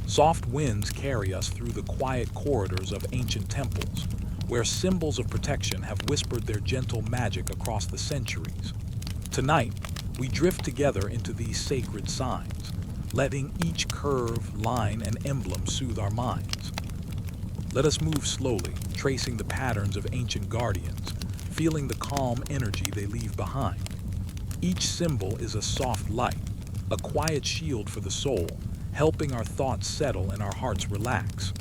Soft winds carry us through the quiet corridors of ancient temples, where symbols of protection have whispered their gentle magic across the centuries. Tonight, we drift together into these sacred signs, letting each curve, line, and emblem soothe our minds. Let us move slowly, tracing the patterns of ancient guardians, feeling the calm energy they leave behind. Each symbol is a soft light, a quiet shield for the soul, helping our thoughts settle and our hearts relax.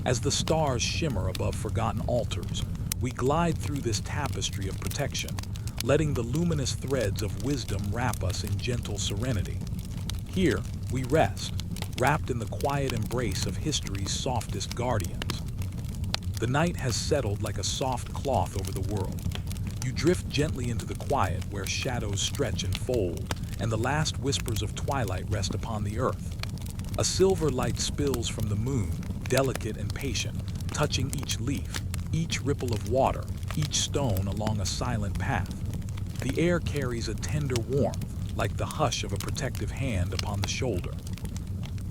As the stars shimmer above forgotten altars, we glide through this tapestry of protection, letting the luminous threads of wisdom wrap us in gentle serenity. Here, we rest, wrapped in the quiet embrace of history's softest guardians. The night has settled like a soft cloth over the world. You drift gently into the quiet where shadows stretch and fold, and the last whispers of twilight rest upon the earth. A silver light spills from the moon, delicate and patient, touching each leaf, each ripple of water, each stone along a silent path. The air carries a tender warmth, like the hush of a protective hand upon the shoulder.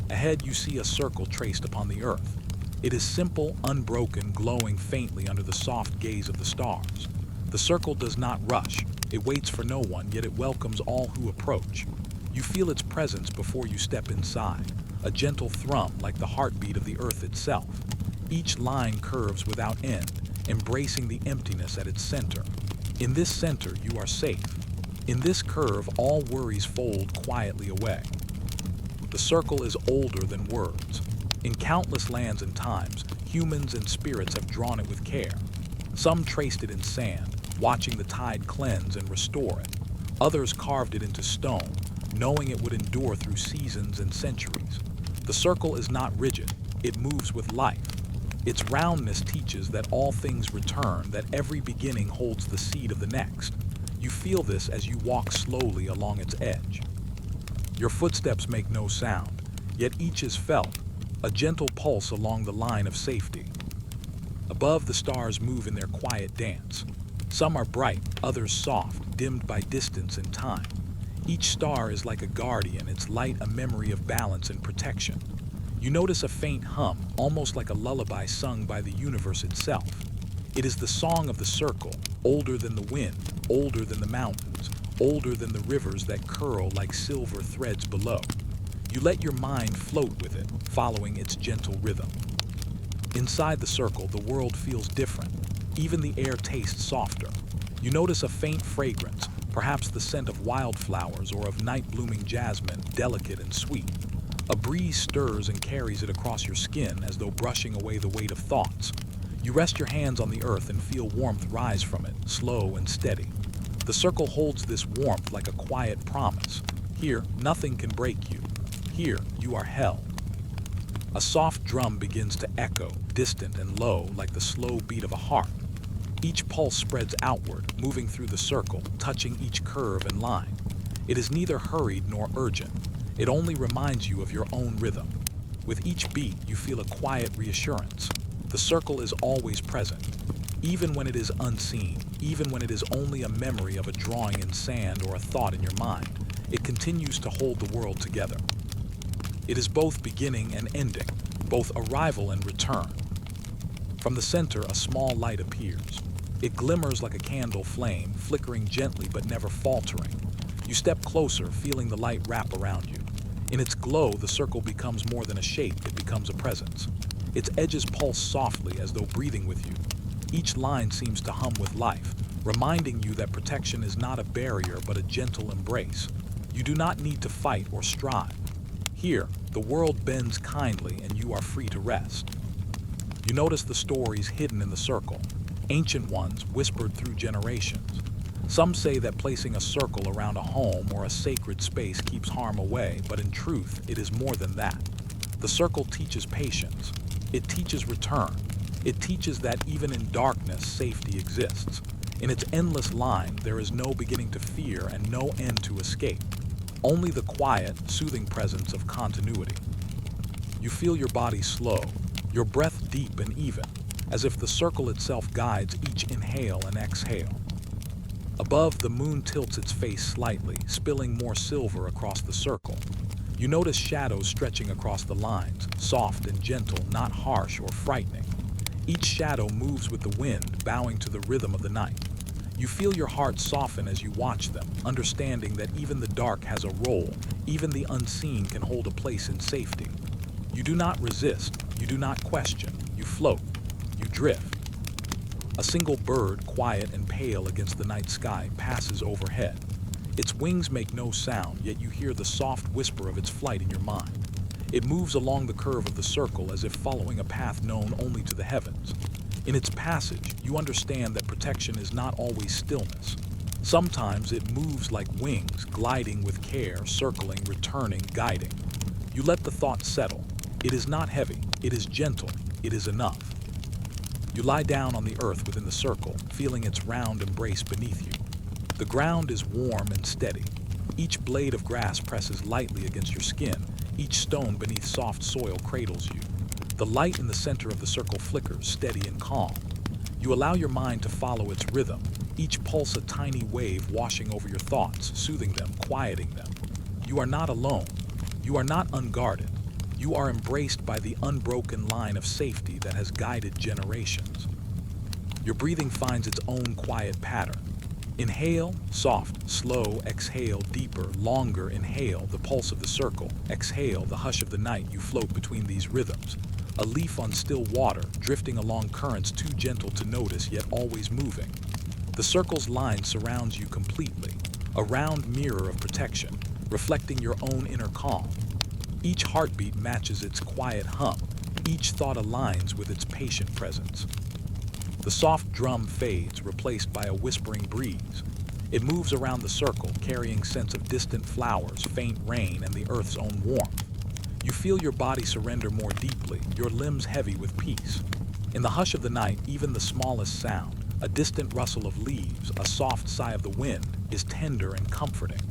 Ahead you see a circle traced upon the earth. It is simple, unbroken, glowing faintly under the soft gaze of the stars. The circle does not rush. It waits for no one, yet it welcomes all who approach. You feel its presence before you step inside, a gentle thrum like the heartbeat of the earth itself. Each line curves without end, embracing the emptiness at its center. In this center, you are safe. In this curve, all worries fold quietly away. The circle is older than words. In countless lands and times, humans and spirits have drawn it with care. Some traced it in sand, watching the tide cleanse and restore it. Others carved it into stone, knowing it would endure through seasons and centuries. The circle is not rigid, it moves with life. Its roundness teaches that all things return, that every beginning holds the seed of the next. You feel this as you walk slowly along its edge. Your footsteps make no sound, yet each is felt, a gentle pulse along the line of safety. Above, the stars move in their quiet dance. Some are bright, others soft, dimmed by distance and time. Each star is like a guardian, its light a memory of balance and protection. You notice a faint hum, almost like a lullaby sung by the universe itself. It is the song of the circle, older than the wind, older than the mountains, older than the rivers that curl like silver threads below. You let your mind float with it, following its gentle rhythm. Inside the circle, the world feels different. Even the air tastes softer. You notice a faint fragrance, perhaps the scent of wildflowers or of night-blooming jasmine, delicate and sweet. A breeze stirs and carries it across your skin as though brushing away the weight of thoughts. You rest your hands on the earth and feel warmth rise from it, slow and steady. The circle holds this warmth like a quiet promise. Here, nothing can break you. Here, you are held. A soft drum begins to echo, distant and low, like the slow beat of a heart. Each pulse spreads outward, moving through the circle, touching each curve and line. It is neither hurried nor urgent. It only reminds you of your own rhythm. With each beat, you feel a quiet reassurance. The circle is always present, even when it is unseen, even when it is only a memory of a drawing in sand or a thought in your mind. It continues to hold the world together. It is both beginning and ending, both arrival and return. From the center, a small light appears. It glimmers like a candle flame, flickering gently but never faltering. You step closer, feeling the light wrap around you. In its glow, the circle becomes more than a shape, it becomes a presence. Its edges pulse softly as though breathing with you. Each line seems to hum with life, reminding you that protection is not a barrier but a gentle embrace. You do not need to fight or strive. Here, the world bends kindly and you are free to rest. You notice the stories hidden in the circle, ancient ones whispered through generations. Some say that placing a circle around a home or a sacred space keeps harm away, but in truth, it is more than that. The circle teaches patience. It teaches return. It teaches that even in darkness, safety exists. In its endless line, there is no beginning to fear and no end to escape. Only the quiet, soothing presence of continuity. You feel your body slow, your breath deep and even, as if the circle itself guides each inhale and exhale. Above, the moon tilts its face slightly, spilling more silver across the circle. You notice shadows stretching across the lines, soft and gentle, not harsh or frightening. Each shadow moves with the wind, bowing to the rhythm of the night. You feel your heart soften as you watch them, understanding that even the dark has a role, even the unseen can hold a place in safety. You do not resist, you do not question, you float, you drift. A single bird, quiet and pale against the night sky, passes overhead. Its wings make no sound, yet you hear the soft whisper of its flight in your mind. It moves along the curve of the circle as if following a path known only to the heavens. In its passage, you understand that protection is not always stillness. Sometimes it moves like wings, gliding with care, circling, returning, guiding. You let the thought settle. It is not heavy, it is gentle, it is enough. You lie down on the earth within the circle, feeling its round embrace beneath you. The ground is warm and steady. Each blade of grass presses lightly against your skin. Each stone beneath soft soil cradles you. The light in the center of the circle flickers, steady and calm. You allow your mind to follow its rhythm, each pulse a tiny wave washing over your thoughts, soothing them, quieting them. You are not alone. You are not unguarded. You are embraced by the unbroken line of safety that has guided generations. Your breathing finds its own quiet pattern. Inhale, soft, slow, exhale, deeper, longer, inhale, the pulse of the circle, exhale, the hush of the night. You float between these rhythms. A leaf on still water, drifting along currents too gentle to notice, yet always moving. The circle's line surrounds you completely, a round mirror of protection, reflecting your own inner calm. Each heartbeat matches its quiet hum, each thought aligns with its patient presence. The soft drum fades, replaced by a whispering breeze. It moves around the circle, carrying scents of distant flowers, faint rain, and the earth's own warmth. You feel your body surrender more deeply, your limbs heavy with peace. In the hush of the night, even the smallest sound, a distant rustle of leaves, a soft sigh of the wind, is tender and comforting.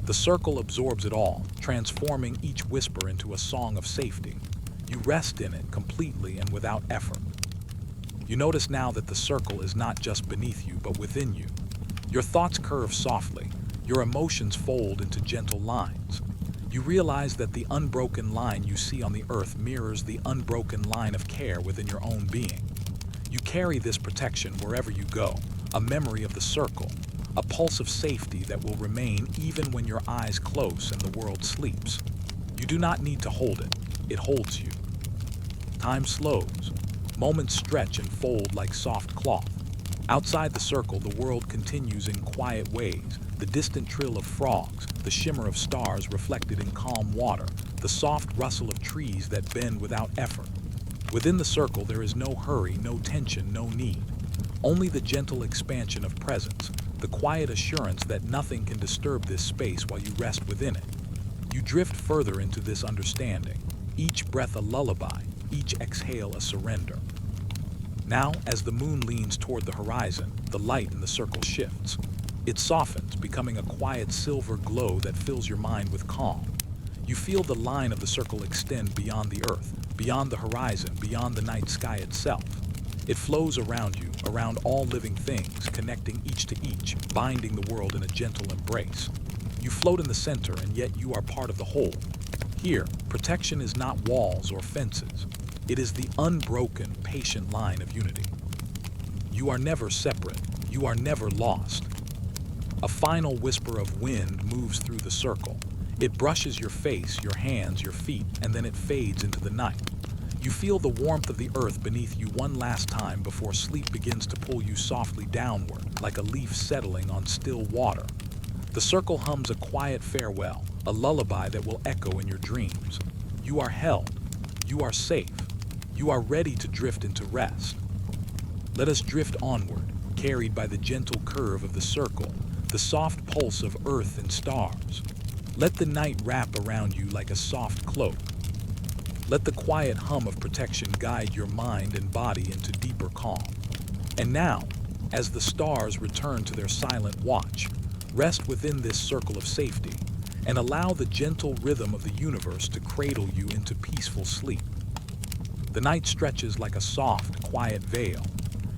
The circle absorbs it all, transforming each whisper into a song of safety. You rest in it completely and without effort. You notice now that the circle is not just beneath you, but within you. Your thoughts curve softly, your emotions fold into gentle lines. You realize that the unbroken line you see on the earth mirrors the unbroken line of care within your own being. You carry this protection wherever you go, a memory of the circle, a pulse of safety that will remain even when your eyes close and the world sleeps. You do not need to hold it, it holds you. Time slows. Moments stretch and fold like soft cloth. Outside the circle, the world continues in quiet ways. The distant trill of frogs, the shimmer of stars reflected in calm water, the soft rustle of trees that bend without effort. Within the circle, there is no hurry, no tension, no need. Only the gentle expansion of presence, the quiet assurance that nothing can disturb this space while you rest within it. You drift further into this understanding, each breath a lullaby, each exhale a surrender. Now, as the moon leans toward the horizon, the light in the circle shifts. It softens, becoming a quiet silver glow that fills your mind with calm. You feel the line of the circle extend beyond the earth, beyond the horizon, beyond the night sky itself. It flows around you, around all living things, connecting each to each, binding the world in a gentle embrace. You float in the center, and yet you are part of the whole. Here, protection is not walls or fences. It is the unbroken, patient line of unity. You are never separate. You are never lost. A final whisper of wind moves through the circle. It brushes your face, your hands, your feet, and then it fades into the night. You feel the warmth of the earth beneath you one last time before sleep begins to pull you softly downward, like a leaf settling on still water. The circle hums a quiet farewell, a lullaby that will echo in your dreams. You are held. You are safe. You are ready to drift into rest. Let us drift onward, carried by the gentle curve of the circle, the soft pulse of earth and stars. Let the night wrap around you like a soft cloak. Let the quiet hum of protection guide your mind and body into deeper calm. And now, as the stars return to their silent watch, rest within this circle of safety and allow the gentle rhythm of the universe to cradle you into peaceful sleep. The night stretches like a soft, quiet veil.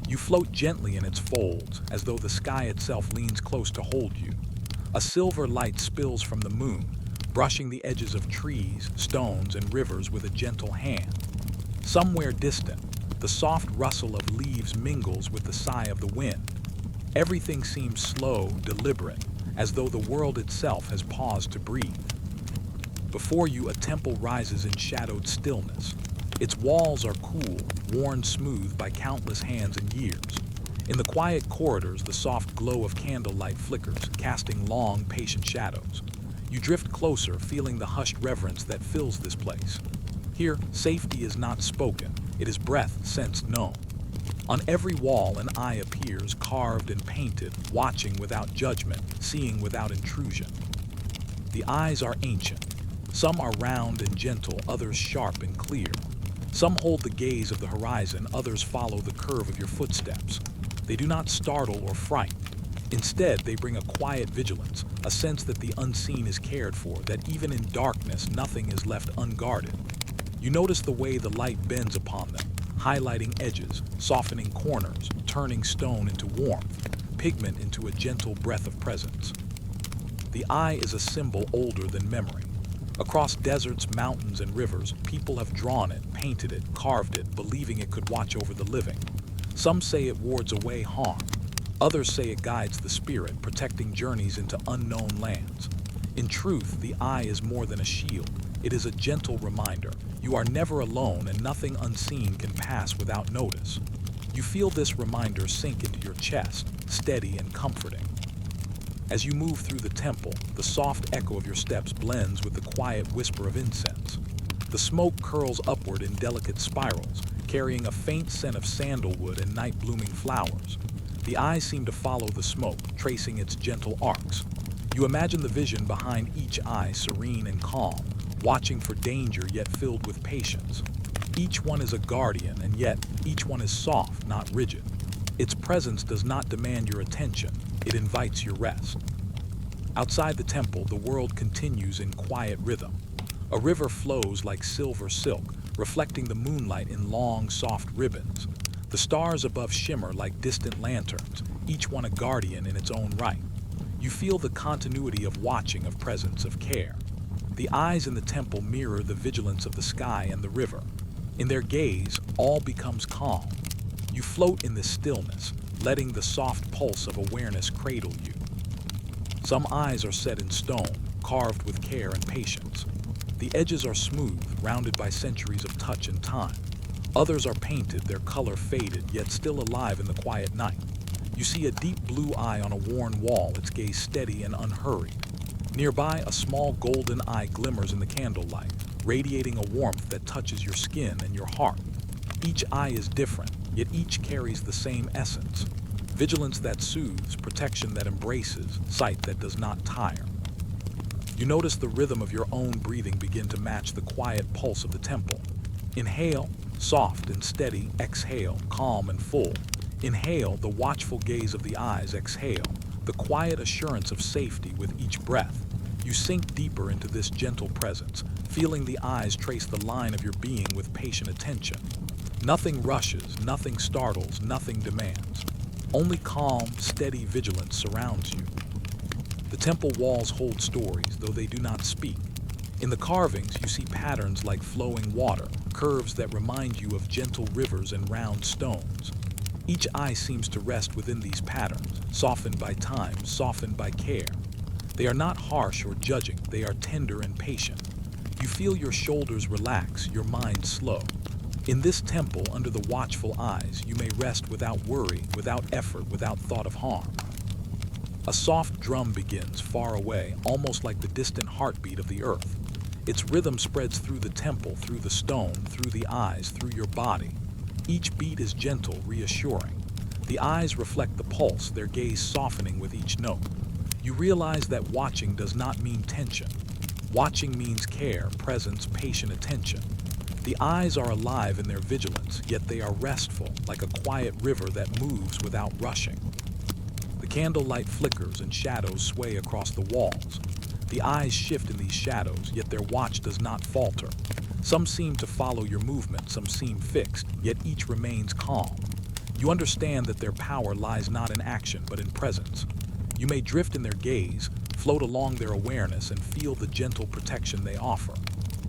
You float gently in its folds, as though the sky itself leans close to hold you. A silver light spills from the moon, brushing the edges of trees, stones, and rivers with a gentle hand. Somewhere distant, the soft rustle of leaves mingles with the sigh of the wind. Everything seems slow, deliberate, as though the world itself has paused to breathe. Before you, a temple rises in shadowed stillness. Its walls are cool, worn smooth by countless hands and years. In the quiet corridors, the soft glow of candlelight flickers, casting long, patient shadows. You drift closer, feeling the hushed reverence that fills this place. Here, safety is not spoken, it is breath sensed known. On every wall, an eye appears, carved and painted, watching without judgment, seeing without intrusion. The eyes are ancient. Some are round and gentle, others sharp and clear. Some hold the gaze of the horizon, others follow the curve of your footsteps. They do not startle or frighten. Instead, they bring a quiet vigilance, a sense that the unseen is cared for, that even in darkness, nothing is left unguarded. You notice the way the light bends upon them, highlighting edges, softening corners, turning stone into warmth, pigment into a gentle breath of presence. The eye is a symbol older than memory. Across deserts, mountains, and rivers, people have drawn it, painted it, carved it, believing it could watch over the living. Some say it wards away harm. Others say it guides the spirit, protecting journeys into unknown lands. In truth, the eye is more than a shield. It is a gentle reminder. You are never alone, and nothing unseen can pass without notice. You feel this reminder sink into your chest, steady and comforting. As you move through the temple, the soft echo of your steps blends with the quiet whisper of incense. The smoke curls upward in delicate spirals, carrying a faint scent of sandalwood and night-blooming flowers. The eyes seem to follow the smoke, tracing its gentle arcs. You imagine the vision behind each eye, serene and calm, watching for danger yet filled with patience. Each one is a guardian, and yet each one is soft, not rigid. Its presence does not demand your attention, it invites your rest. Outside the temple, the world continues in quiet rhythm. A river flows like silver silk, reflecting the moonlight in long, soft ribbons. The stars above shimmer like distant lanterns, each one a guardian in its own right. You feel the continuity of watching, of presence, of care. The eyes in the temple mirror the vigilance of the sky and the river. In their gaze, all becomes calm. You float in this stillness, letting the soft pulse of awareness cradle you. Some eyes are set in stone, carved with care and patience. The edges are smooth, rounded by centuries of touch and time. Others are painted, their color faded, yet still alive in the quiet night. You see a deep blue eye on a worn wall, its gaze steady and unhurried. Nearby, a small golden eye glimmers in the candlelight, radiating a warmth that touches your skin and your heart. Each eye is different, yet each carries the same essence. Vigilance that soothes, protection that embraces, sight that does not tire. You notice the rhythm of your own breathing begin to match the quiet pulse of the temple. Inhale, soft and steady. Exhale, calm and full. Inhale, the watchful gaze of the eyes. Exhale, the quiet assurance of safety with each breath. You sink deeper into this gentle presence, feeling the eyes trace the line of your being with patient attention. Nothing rushes, nothing startles, nothing demands. Only calm, steady vigilance surrounds you. The temple walls hold stories, though they do not speak. In the carvings, you see patterns like flowing water, curves that remind you of gentle rivers and round stones. Each eye seems to rest within these patterns, softened by time, softened by care. They are not harsh or judging, they are tender and patient. You feel your shoulders relax, your mind slow. In this temple, under the watchful eyes, you may rest without worry, without effort, without thought of harm. A soft drum begins far away, almost like the distant heartbeat of the earth. Its rhythm spreads through the temple, through the stone, through the eyes, through your body. Each beat is gentle, reassuring. The eyes reflect the pulse, their gaze softening with each note. You realize that watching does not mean tension. Watching means care, presence, patient attention. The eyes are alive in their vigilance, yet they are restful, like a quiet river that moves without rushing. The candlelight flickers and shadows sway across the walls. The eyes shift in these shadows, yet their watch does not falter. Some seem to follow your movement, some seem fixed, yet each remains calm. You understand that their power lies not in action, but in presence. You may drift in their gaze, float along their awareness and feel the gentle protection they offer.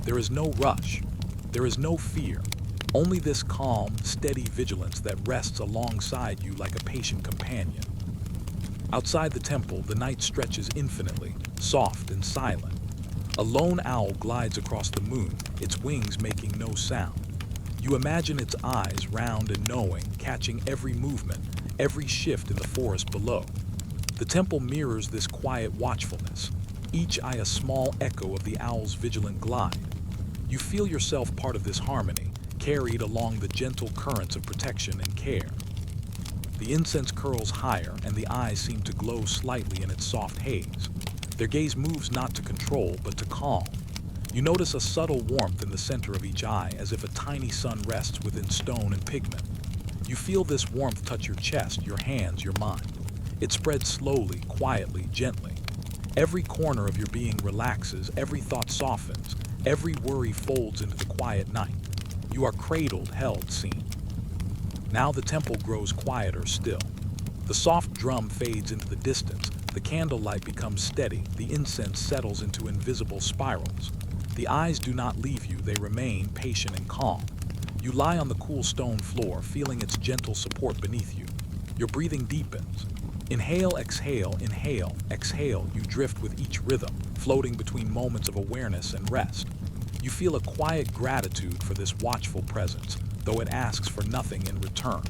There is no rush. There is no fear. Only this calm, steady vigilance that rests alongside you like a patient companion. Outside the temple, the night stretches infinitely, soft and silent. A lone owl glides across the moon, its wings making no sound. You imagine its eyes, round and knowing, catching every movement, every shift in the forest below. The temple mirrors this quiet watchfulness, each eye a small echo of the owl's vigilant glide. You feel yourself part of this harmony, carried along the gentle currents of protection and care. The incense curls higher, and the eyes seem to glow slightly in its soft haze. Their gaze moves not to control, but to calm. You notice a subtle warmth in the center of each eye, as if a tiny sun rests within stone and pigment. You feel this warmth touch your chest, your hands, your mind. It spreads slowly, quietly, gently. Every corner of your being relaxes, every thought softens, every worry folds into the quiet night. You are cradled, held, seen. Now the temple grows quieter still. The soft drum fades into the distance, the candlelight becomes steady, the incense settles into invisible spirals. The eyes do not leave you, they remain patient and calm. You lie on the cool stone floor, feeling its gentle support beneath you. Your breathing deepens. Inhale, exhale, you drift with each rhythm, floating between moments of awareness and rest. You feel a quiet gratitude for this watchful presence, though it asks for nothing in return.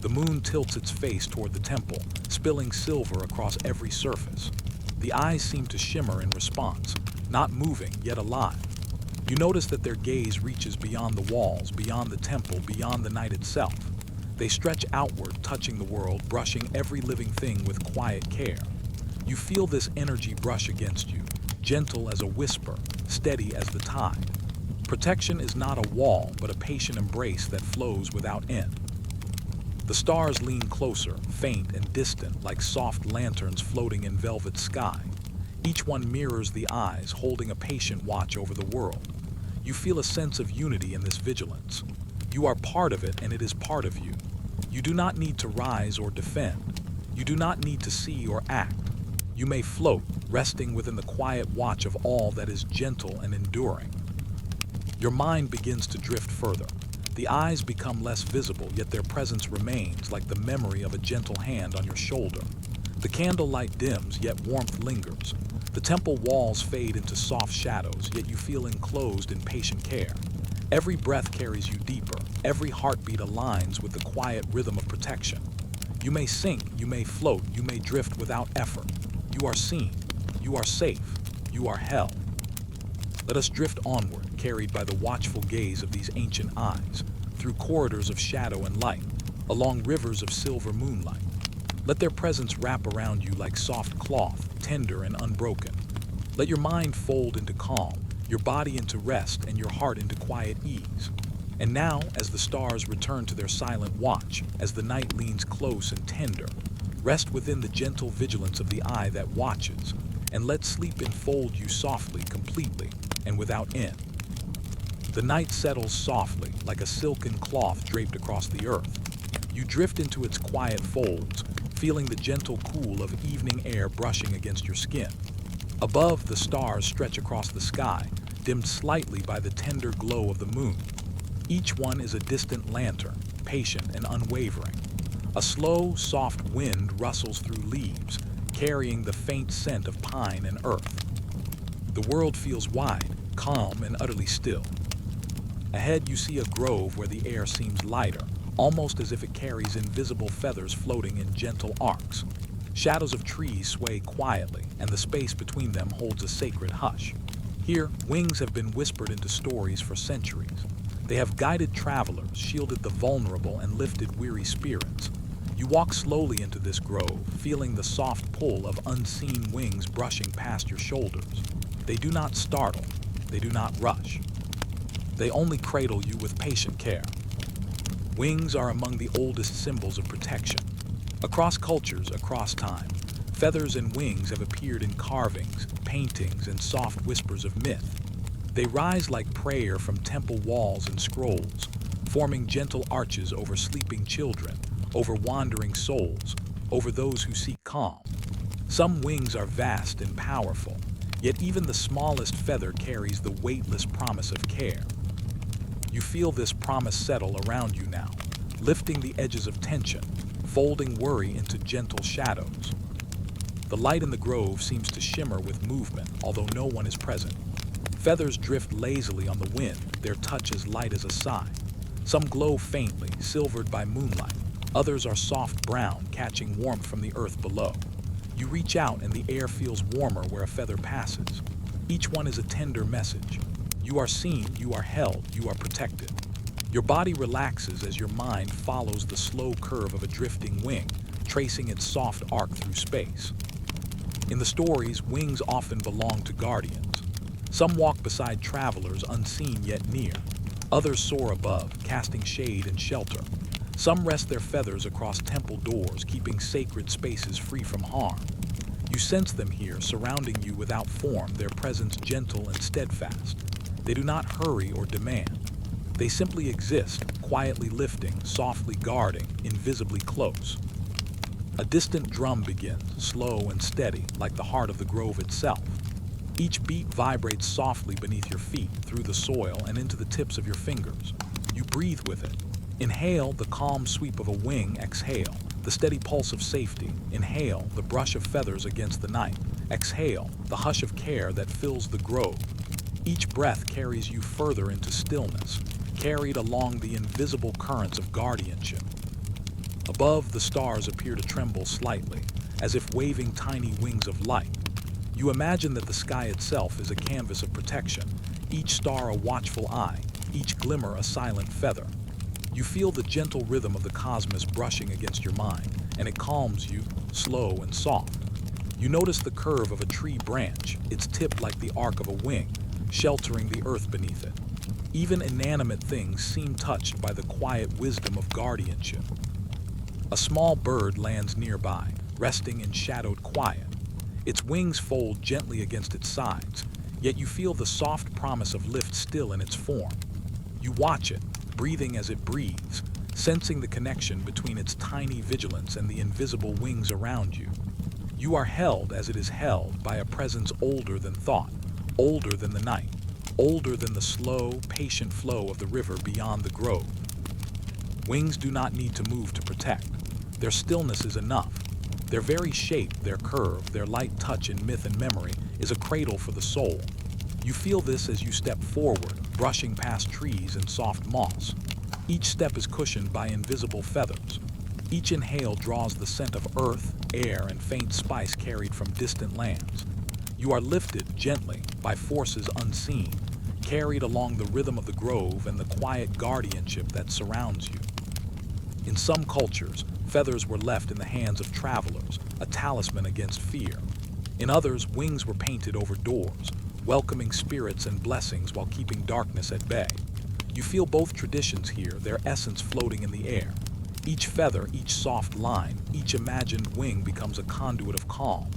The moon tilts its face toward the temple, spilling silver across every surface. The eyes seem to shimmer in response, not moving, yet alive. You notice that their gaze reaches beyond the walls, beyond the temple, beyond the night itself. They stretch outward, touching the world, brushing every living thing with quiet care. You feel this energy brush against you, gentle as a whisper, steady as the tide. Protection is not a wall, but a patient embrace that flows without end. The stars lean closer, faint and distant, like soft lanterns floating in velvet sky. Each one mirrors the eyes, holding a patient watch over the world. You feel a sense of unity in this vigilance. You are part of it, and it is part of you. You do not need to rise or defend. You do not need to see or act. You may float, resting within the quiet watch of all that is gentle and enduring. Your mind begins to drift further. The eyes become less visible, yet their presence remains, like the memory of a gentle hand on your shoulder. The candlelight dims, yet warmth lingers. The temple walls fade into soft shadows, yet you feel enclosed in patient care. Every breath carries you deeper. Every heartbeat aligns with the quiet rhythm of protection. You may sink, you may float, you may drift without effort. You are seen. You are safe. You are held. Let us drift onward, carried by the watchful gaze of these ancient eyes, through corridors of shadow and light, along rivers of silver moonlight. Let their presence wrap around you like soft cloth, tender and unbroken. Let your mind fold into calm, your body into rest, and your heart into quiet ease. And now, as the stars return to their silent watch, as the night leans close and tender, rest within the gentle vigilance of the eye that watches, and let sleep enfold you softly, completely, and without end. The night settles softly, like a silken cloth draped across the earth. You drift into its quiet folds, feeling the gentle cool of evening air brushing against your skin. Above, the stars stretch across the sky, dimmed slightly by the tender glow of the moon. Each one is a distant lantern, patient and unwavering. A slow, soft wind rustles through leaves, carrying the faint scent of pine and earth. The world feels wide, calm, and utterly still. Ahead, you see a grove where the air seems lighter, almost as if it carries invisible feathers floating in gentle arcs. Shadows of trees sway quietly, and the space between them holds a sacred hush. Here, wings have been whispered into stories for centuries. They have guided travelers, shielded the vulnerable, and lifted weary spirits. You walk slowly into this grove, feeling the soft pull of unseen wings brushing past your shoulders. They do not startle. They do not rush. They only cradle you with patient care. Wings are among the oldest symbols of protection. Across cultures, across time, feathers and wings have appeared in carvings, paintings, and soft whispers of myth. They rise like prayer from temple walls and scrolls, forming gentle arches over sleeping children, over wandering souls, over those who seek calm. Some wings are vast and powerful, yet even the smallest feather carries the weightless promise of care. You feel this promise settle around you now, lifting the edges of tension, folding worry into gentle shadows. The light in the grove seems to shimmer with movement, although no one is present. Feathers drift lazily on the wind, their touch as light as a sigh. Some glow faintly, silvered by moonlight. Others are soft brown, catching warmth from the earth below. You reach out and the air feels warmer where a feather passes. Each one is a tender message. You are seen, you are held, you are protected. Your body relaxes as your mind follows the slow curve of a drifting wing, tracing its soft arc through space. In the stories, wings often belong to guardians. Some walk beside travelers unseen yet near. Others soar above, casting shade and shelter. Some rest their feathers across temple doors, keeping sacred spaces free from harm. You sense them here, surrounding you without form, their presence gentle and steadfast. They do not hurry or demand. They simply exist, quietly lifting, softly guarding, invisibly close. A distant drum begins, slow and steady, like the heart of the grove itself. Each beat vibrates softly beneath your feet, through the soil and into the tips of your fingers. You breathe with it. Inhale, the calm sweep of a wing. Exhale, the steady pulse of safety. Inhale, the brush of feathers against the night. Exhale, the hush of care that fills the grove. Each breath carries you further into stillness, carried along the invisible currents of guardianship. Above, the stars appear to tremble slightly, as if waving tiny wings of light. You imagine that the sky itself is a canvas of protection, each star a watchful eye, each glimmer a silent feather. You feel the gentle rhythm of the cosmos brushing against your mind, and it calms you, slow and soft. You notice the curve of a tree branch, its tip like the arc of a wing, sheltering the earth beneath it. Even inanimate things seem touched by the quiet wisdom of guardianship. A small bird lands nearby, resting in shadowed quiet. Its wings fold gently against its sides, yet you feel the soft promise of lift still in its form. You watch it, breathing as it breathes, sensing the connection between its tiny vigilance and the invisible wings around you. You are held as it is held by a presence older than thought, older than the night, older than the slow, patient flow of the river beyond the grove. Wings do not need to move to protect. Their stillness is enough. Their very shape, their curve, their light touch in myth and memory is a cradle for the soul. You feel this as you step forward, brushing past trees and soft moss. Each step is cushioned by invisible feathers. Each inhale draws the scent of earth, air, and faint spice carried from distant lands. You are lifted gently by forces unseen, carried along the rhythm of the grove and the quiet guardianship that surrounds you. In some cultures, feathers were left in the hands of travelers, a talisman against fear. In others, wings were painted over doors, welcoming spirits and blessings while keeping darkness at bay. You feel both traditions here, their essence floating in the air. Each feather, each soft line, each imagined wing becomes a conduit of calm.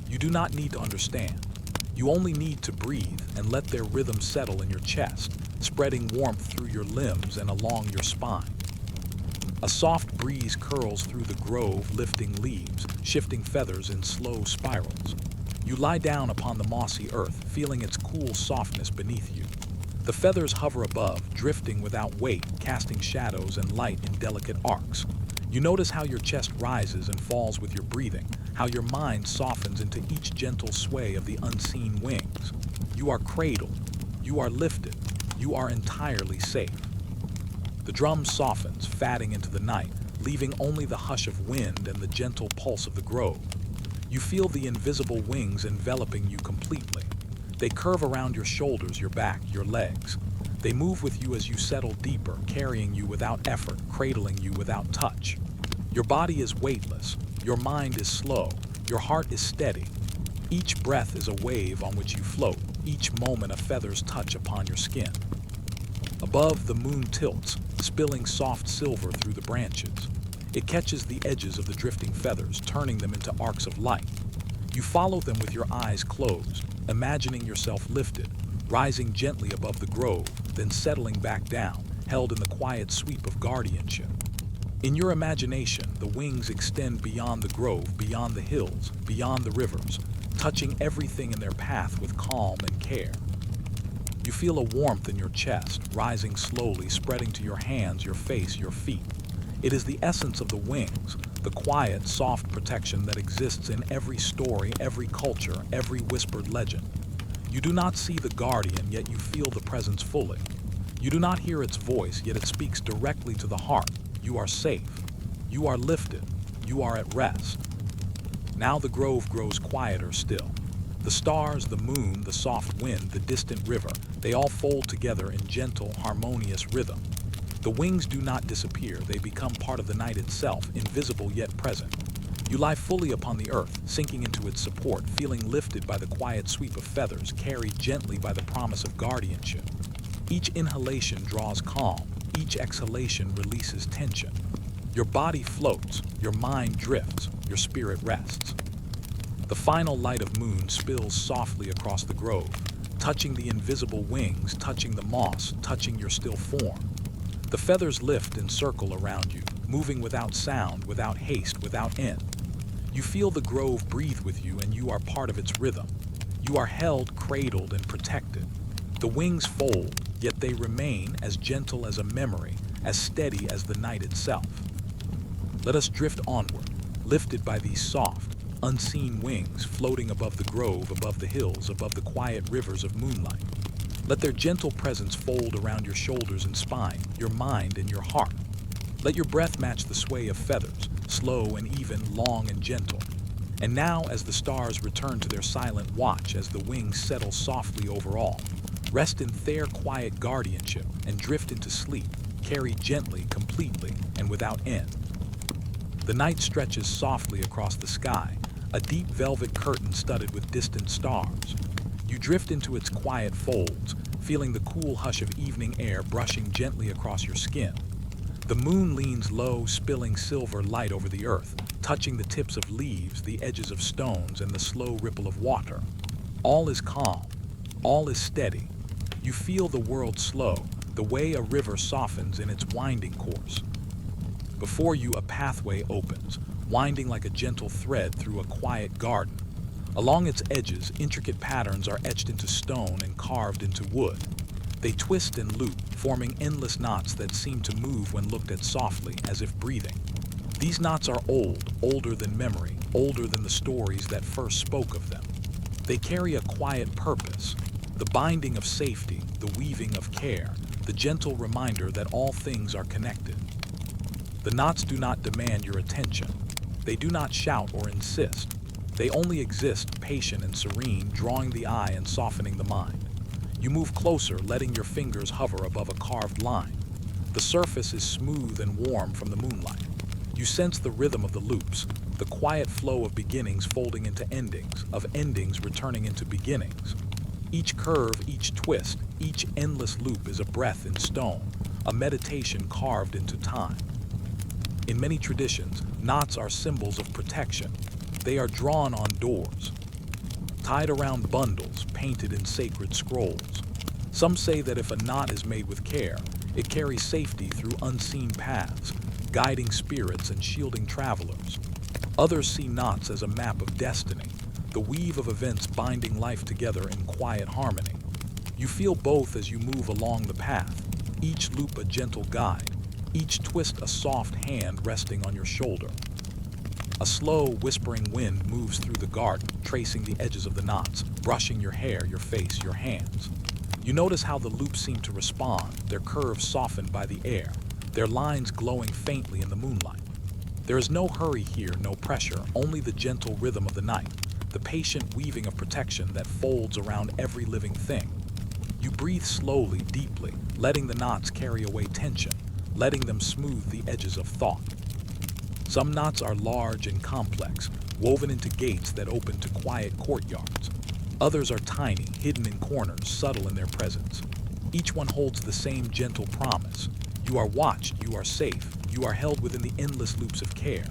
You do not need to understand. You only need to breathe and let their rhythm settle in your chest, spreading warmth through your limbs and along your spine. A soft breeze curls through the grove, lifting leaves, shifting feathers in slow spirals. You lie down upon the mossy earth, feeling its cool softness beneath you. The feathers hover above, drifting without weight, casting shadows and light in delicate arcs. You notice how your chest rises and falls with your breathing, how your mind softens into each gentle sway of the unseen wings. You are cradled. You are lifted. You are entirely safe. The drum softens, fading into the night, leaving only the hush of wind and the gentle pulse of the grove. You feel the invisible wings enveloping you completely. They curve around your shoulders, your back, your legs. They move with you as you settle deeper, carrying you without effort, cradling you without touch. Your body is weightless. Your mind is slow. Your heart is steady. Each breath is a wave on which you float, each moment a feather's touch upon your skin. Above, the moon tilts, spilling soft silver through the branches. It catches the edges of the drifting feathers, turning them into arcs of light. You follow them with your eyes closed, imagining yourself lifted, rising gently above the grove, then settling back down, held in the quiet sweep of guardianship. In your imagination, the wings extend beyond the grove, beyond the hills, beyond the rivers, touching everything in their path with calm and care. You feel a warmth in your chest, rising slowly, spreading to your hands, your face, your feet. It is the essence of the wings, the quiet, soft protection that exists in every story, every culture, every whispered legend. You do not see the guardian, yet you feel the presence fully. You do not hear its voice, yet it speaks directly to the heart. You are safe. You are lifted. You are at rest. Now the grove grows quieter still. The stars, the moon, the soft wind, the distant river, they all fold together in gentle, harmonious rhythm. The wings do not disappear, they become part of the night itself, invisible yet present. You lie fully upon the earth, sinking into its support, feeling lifted by the quiet sweep of feathers, carried gently by the promise of guardianship. Each inhalation draws calm, each exhalation releases tension. Your body floats, your mind drifts, your spirit rests. The final light of moon spills softly across the grove, touching the invisible wings, touching the moss, touching your still form. The feathers lift and circle around you, moving without sound, without haste, without end. You feel the grove breathe with you, and you are part of its rhythm. You are held, cradled, and protected. The wings fold, yet they remain as gentle as a memory, as steady as the night itself. Let us drift onward, lifted by these soft, unseen wings floating above the grove, above the hills, above the quiet rivers of moonlight. Let their gentle presence fold around your shoulders and spine, your mind and your heart. Let your breath match the sway of feathers, slow and even, long and gentle. And now, as the stars return to their silent watch, as the wings settle softly over all, rest in their quiet guardianship and drift into sleep, carried gently, completely, and without end. The night stretches softly across the sky, a deep velvet curtain studded with distant stars. You drift into its quiet folds, feeling the cool hush of evening air brushing gently across your skin. The moon leans low, spilling silver light over the earth, touching the tips of leaves, the edges of stones, and the slow ripple of water. All is calm. All is steady. You feel the world slow, the way a river softens in its winding course. Before you, a pathway opens, winding like a gentle thread through a quiet garden. Along its edges, intricate patterns are etched into stone and carved into wood. They twist and loop, forming endless knots that seem to move when looked at softly, as if breathing. These knots are old, older than memory, older than the stories that first spoke of them. They carry a quiet purpose, the binding of safety, the weaving of care, the gentle reminder that all things are connected. The knots do not demand your attention. They do not shout or insist. They only exist, patient and serene, drawing the eye and softening the mind. You move closer, letting your fingers hover above a carved line. The surface is smooth and warm from the moonlight. You sense the rhythm of the loops, the quiet flow of beginnings folding into endings, of endings returning into beginnings. Each curve, each twist, each endless loop is a breath in stone, a meditation carved into time. In many traditions, knots are symbols of protection. They are drawn on doors, tied around bundles, painted in sacred scrolls. Some say that if a knot is made with care, it carries safety through unseen paths, guiding spirits and shielding travelers. Others see knots as a map of destiny, the weave of events binding life together in quiet harmony. You feel both as you move along the path, each loop a gentle guide, each twist a soft hand resting on your shoulder. A slow, whispering wind moves through the garden, tracing the edges of the knots, brushing your hair, your face, your hands. You notice how the loops seem to respond, their curves softened by the air, their lines glowing faintly in the moonlight. There is no hurry here, no pressure, only the gentle rhythm of the night, the patient weaving of protection that folds around every living thing. You breathe slowly, deeply, letting the knots carry away tension, letting them smooth the edges of thought. Some knots are large and complex, woven into gates that open to quiet courtyards. Others are tiny, hidden in corners, subtle in their presence. Each one holds the same gentle promise. You are watched, you are safe, you are held within the endless loops of care.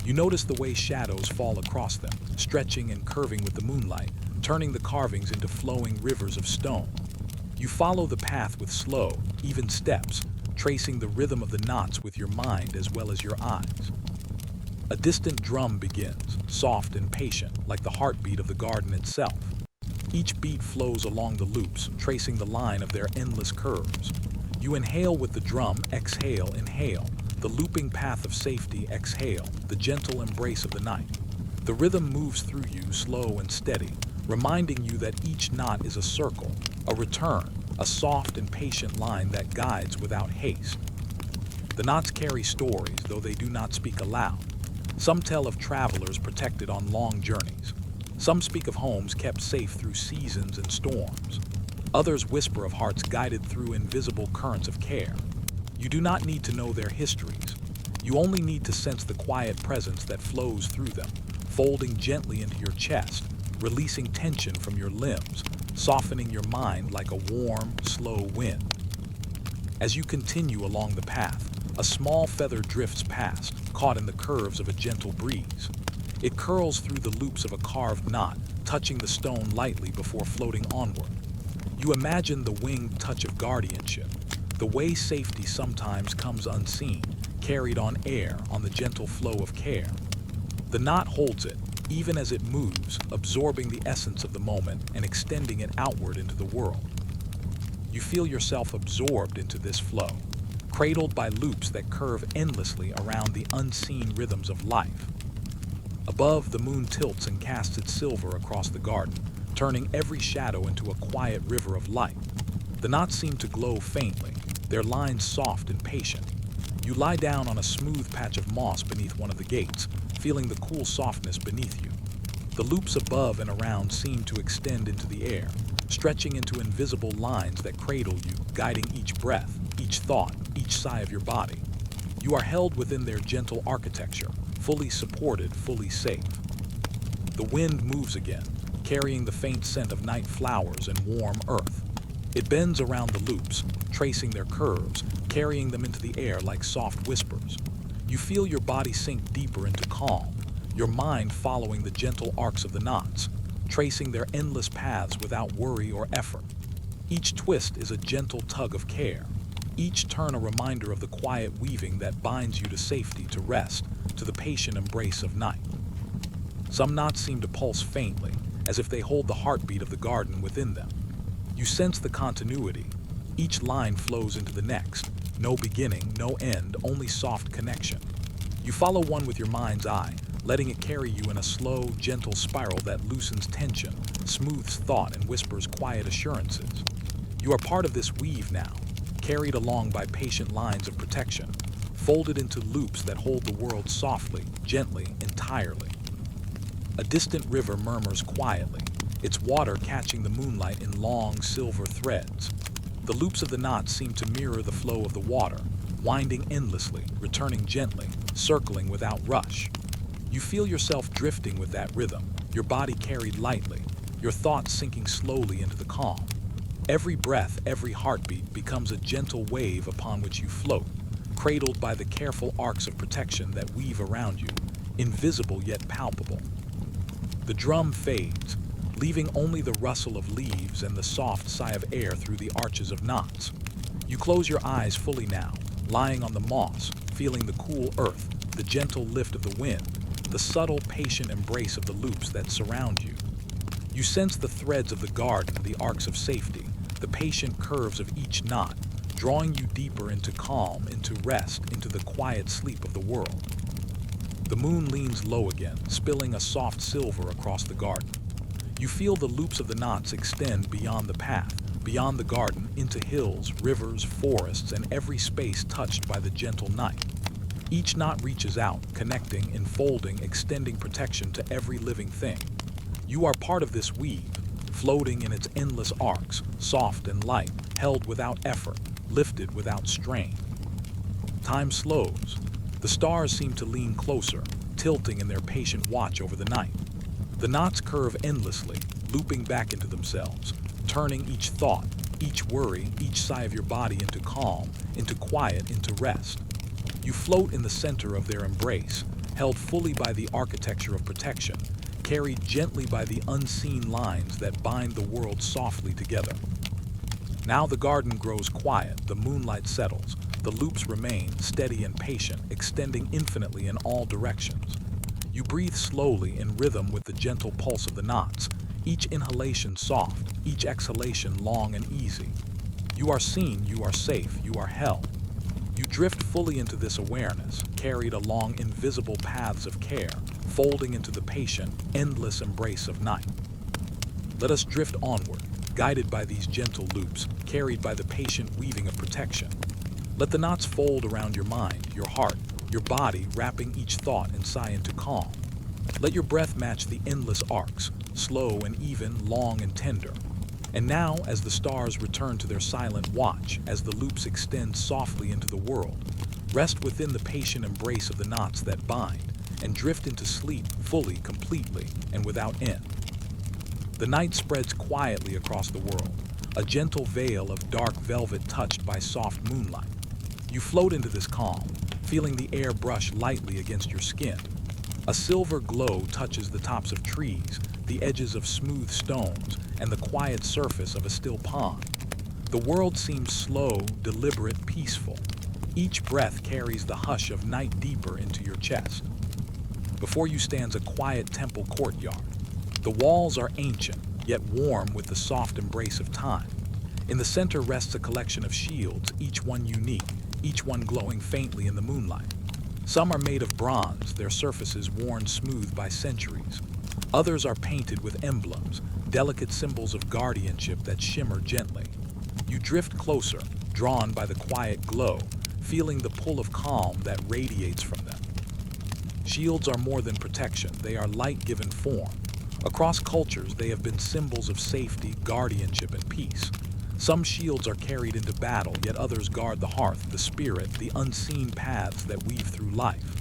You notice the way shadows fall across them, stretching and curving with the moonlight, turning the carvings into flowing rivers of stone. You follow the path with slow, even steps, tracing the rhythm of the knots with your mind as well as your eyes. A distant drum begins, soft and patient, like the heartbeat of the garden itself. Each beat flows along the loops, tracing the line of their endless curves. You inhale with the drum, exhale, inhale. The looping path of safety, exhale, the gentle embrace of the night. The rhythm moves through you, slow and steady, reminding you that each knot is a circle, a return, a soft and patient line that guides without haste. The knots carry stories, though they do not speak aloud. Some tell of travelers protected on long journeys. Some speak of homes kept safe through seasons and storms. Others whisper of hearts guided through invisible currents of care. You do not need to know their histories. You only need to sense the quiet presence that flows through them, folding gently into your chest, releasing tension from your limbs, softening your mind like a warm, slow wind. As you continue along the path, a small feather drifts past, caught in the curves of a gentle breeze. It curls through the loops of a carved knot, touching the stone lightly before floating onward. You imagine the winged touch of guardianship, the way safety sometimes comes unseen, carried on air on the gentle flow of care. The knot holds it, even as it moves, absorbing the essence of the moment and extending it outward into the world. You feel yourself absorbed into this flow, cradled by loops that curve endlessly around the unseen rhythms of life. Above, the moon tilts and casts its silver across the garden, turning every shadow into a quiet river of light. The knots seem to glow faintly, their lines soft and patient. You lie down on a smooth patch of moss beneath one of the gates, feeling the cool softness beneath you. The loops above and around seem to extend into the air, stretching into invisible lines that cradle you, guiding each breath, each thought, each sigh of your body. You are held within their gentle architecture, fully supported, fully safe. The wind moves again, carrying the faint scent of night flowers and warm earth. It bends around the loops, tracing their curves, carrying them into the air like soft whispers. You feel your body sink deeper into calm, your mind following the gentle arcs of the knots, tracing their endless paths without worry or effort. Each twist is a gentle tug of care, each turn a reminder of the quiet weaving that binds you to safety, to rest, to the patient embrace of night. Some knots seem to pulse faintly, as if they hold the heartbeat of the garden within them. You sense the continuity. Each line flows into the next. No beginning, no end, only soft connection. You follow one with your mind's eye, letting it carry you in a slow, gentle spiral that loosens tension, smooths thought, and whispers quiet assurances. You are part of this weave now, carried along by patient lines of protection, folded into loops that hold the world softly, gently, entirely. A distant river murmurs quietly, its water catching the moonlight in long, silver threads. The loops of the knots seem to mirror the flow of the water, winding endlessly, returning gently, circling without rush. You feel yourself drifting with that rhythm, your body carried lightly, your thoughts sinking slowly into the calm. Every breath, every heartbeat becomes a gentle wave upon which you float, cradled by the careful arcs of protection that weave around you, invisible yet palpable. The drum fades, leaving only the rustle of leaves and the soft sigh of air through the arches of knots. You close your eyes fully now, lying on the moss, feeling the cool earth, the gentle lift of the wind, the subtle, patient embrace of the loops that surround you. You sense the threads of the garden, the arcs of safety, the patient curves of each knot, drawing you deeper into calm, into rest, into the quiet sleep of the world. The moon leans low again, spilling a soft silver across the garden. You feel the loops of the knots extend beyond the path, beyond the garden, into hills, rivers, forests, and every space touched by the gentle night. Each knot reaches out, connecting, enfolding, extending protection to every living thing. You are part of this weave, floating in its endless arcs, soft and light, held without effort, lifted without strain. Time slows. The stars seem to lean closer, tilting in their patient watch over the night. The knots curve endlessly, looping back into themselves, turning each thought, each worry, each sigh of your body into calm, into quiet, into rest. You float in the center of their embrace, held fully by the architecture of protection, carried gently by the unseen lines that bind the world softly together. Now the garden grows quiet, the moonlight settles, the loops remain steady and patient, extending infinitely in all directions. You breathe slowly in rhythm with the gentle pulse of the knots, each inhalation soft, each exhalation long and easy. You are seen, you are safe, you are held. You drift fully into this awareness, carried along invisible paths of care, folding into the patient, endless embrace of night. Let us drift onward, guided by these gentle loops, carried by the patient weaving of protection. Let the knots fold around your mind, your heart, your body, wrapping each thought and sigh into calm. Let your breath match the endless arcs, slow and even, long and tender. And now, as the stars return to their silent watch, as the loops extend softly into the world, rest within the patient embrace of the knots that bind, and drift into sleep fully, completely, and without end. The night spreads quietly across the world, a gentle veil of dark velvet touched by soft moonlight. You float into this calm, feeling the air brush lightly against your skin. A silver glow touches the tops of trees, the edges of smooth stones, and the quiet surface of a still pond. The world seems slow, deliberate, peaceful. Each breath carries the hush of night deeper into your chest. Before you stands a quiet temple courtyard. The walls are ancient, yet warm with the soft embrace of time. In the center rests a collection of shields, each one unique, each one glowing faintly in the moonlight. Some are made of bronze, their surfaces worn smooth by centuries. Others are painted with emblems, delicate symbols of guardianship that shimmer gently. You drift closer, drawn by the quiet glow, feeling the pull of calm that radiates from them. Shields are more than protection, they are light given form. Across cultures, they have been symbols of safety, guardianship, and peace. Some shields are carried into battle, yet others guard the hearth, the spirit, the unseen paths that weave through life.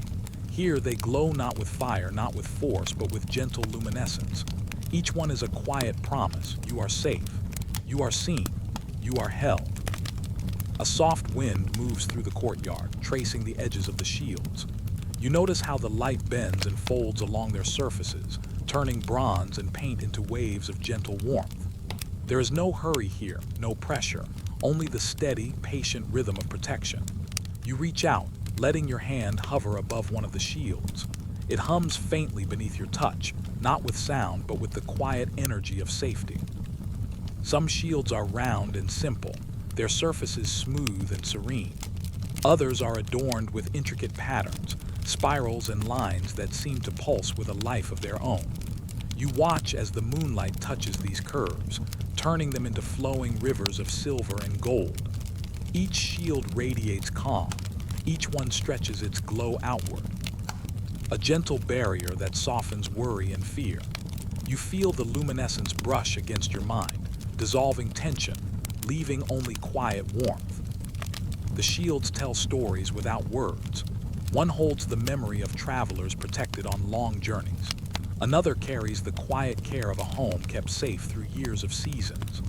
Here they glow not with fire, not with force, but with gentle luminescence. Each one is a quiet promise. You are safe. You are seen. You are held. A soft wind moves through the courtyard, tracing the edges of the shields. You notice how the light bends and folds along their surfaces, turning bronze and paint into waves of gentle warmth. There is no hurry here, no pressure, only the steady, patient rhythm of protection. You reach out, letting your hand hover above one of the shields. It hums faintly beneath your touch, not with sound, but with the quiet energy of safety. Some shields are round and simple, their surfaces smooth and serene. Others are adorned with intricate patterns, spirals and lines that seem to pulse with a life of their own. You watch as the moonlight touches these curves, turning them into flowing rivers of silver and gold. Each shield radiates calm, each one stretches its glow outward. A gentle barrier that softens worry and fear. You feel the luminescence brush against your mind, dissolving tension, leaving only quiet warmth. The shields tell stories without words. One holds the memory of travelers protected on long journeys. Another carries the quiet care of a home kept safe through years of seasons.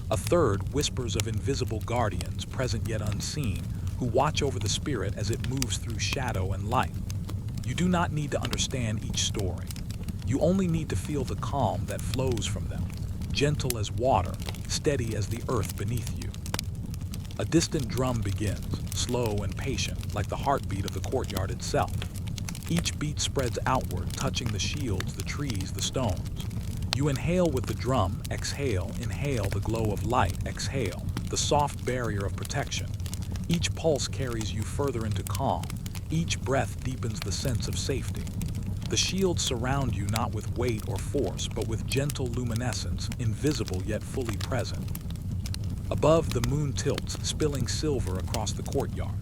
A third whispers of invisible guardians, present yet unseen, who watch over the spirit as it moves through shadow and light. You do not need to understand each story. You only need to feel the calm that flows from them, gentle as water, steady as the earth beneath you. A distant drum begins, slow and patient, like the heartbeat of the courtyard itself. Each beat spreads outward, touching the shields, the trees, the stones. You inhale with the drum, exhale, inhale the glow of light, exhale, the soft barrier of protection. Each pulse carries you further into calm. Each breath deepens the sense of safety. The shields surround you not with weight or force, but with gentle luminescence, invisible yet fully present. Above, the moon tilts, spilling silver across the courtyard.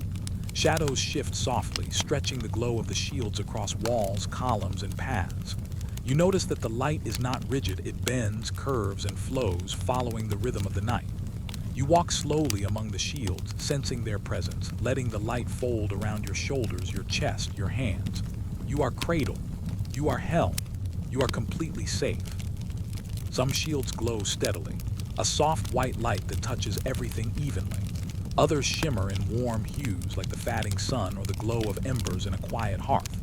Shadows shift softly, stretching the glow of the shields across walls, columns, and paths. You notice that the light is not rigid, it bends, curves, and flows, following the rhythm of the night. You walk slowly among the shields, sensing their presence, letting the light fold around your shoulders, your chest, your hands. You are cradled. You are held. You are completely safe. Some shields glow steadily, a soft white light that touches everything evenly. Others shimmer in warm hues like the fading sun or the glow of embers in a quiet hearth.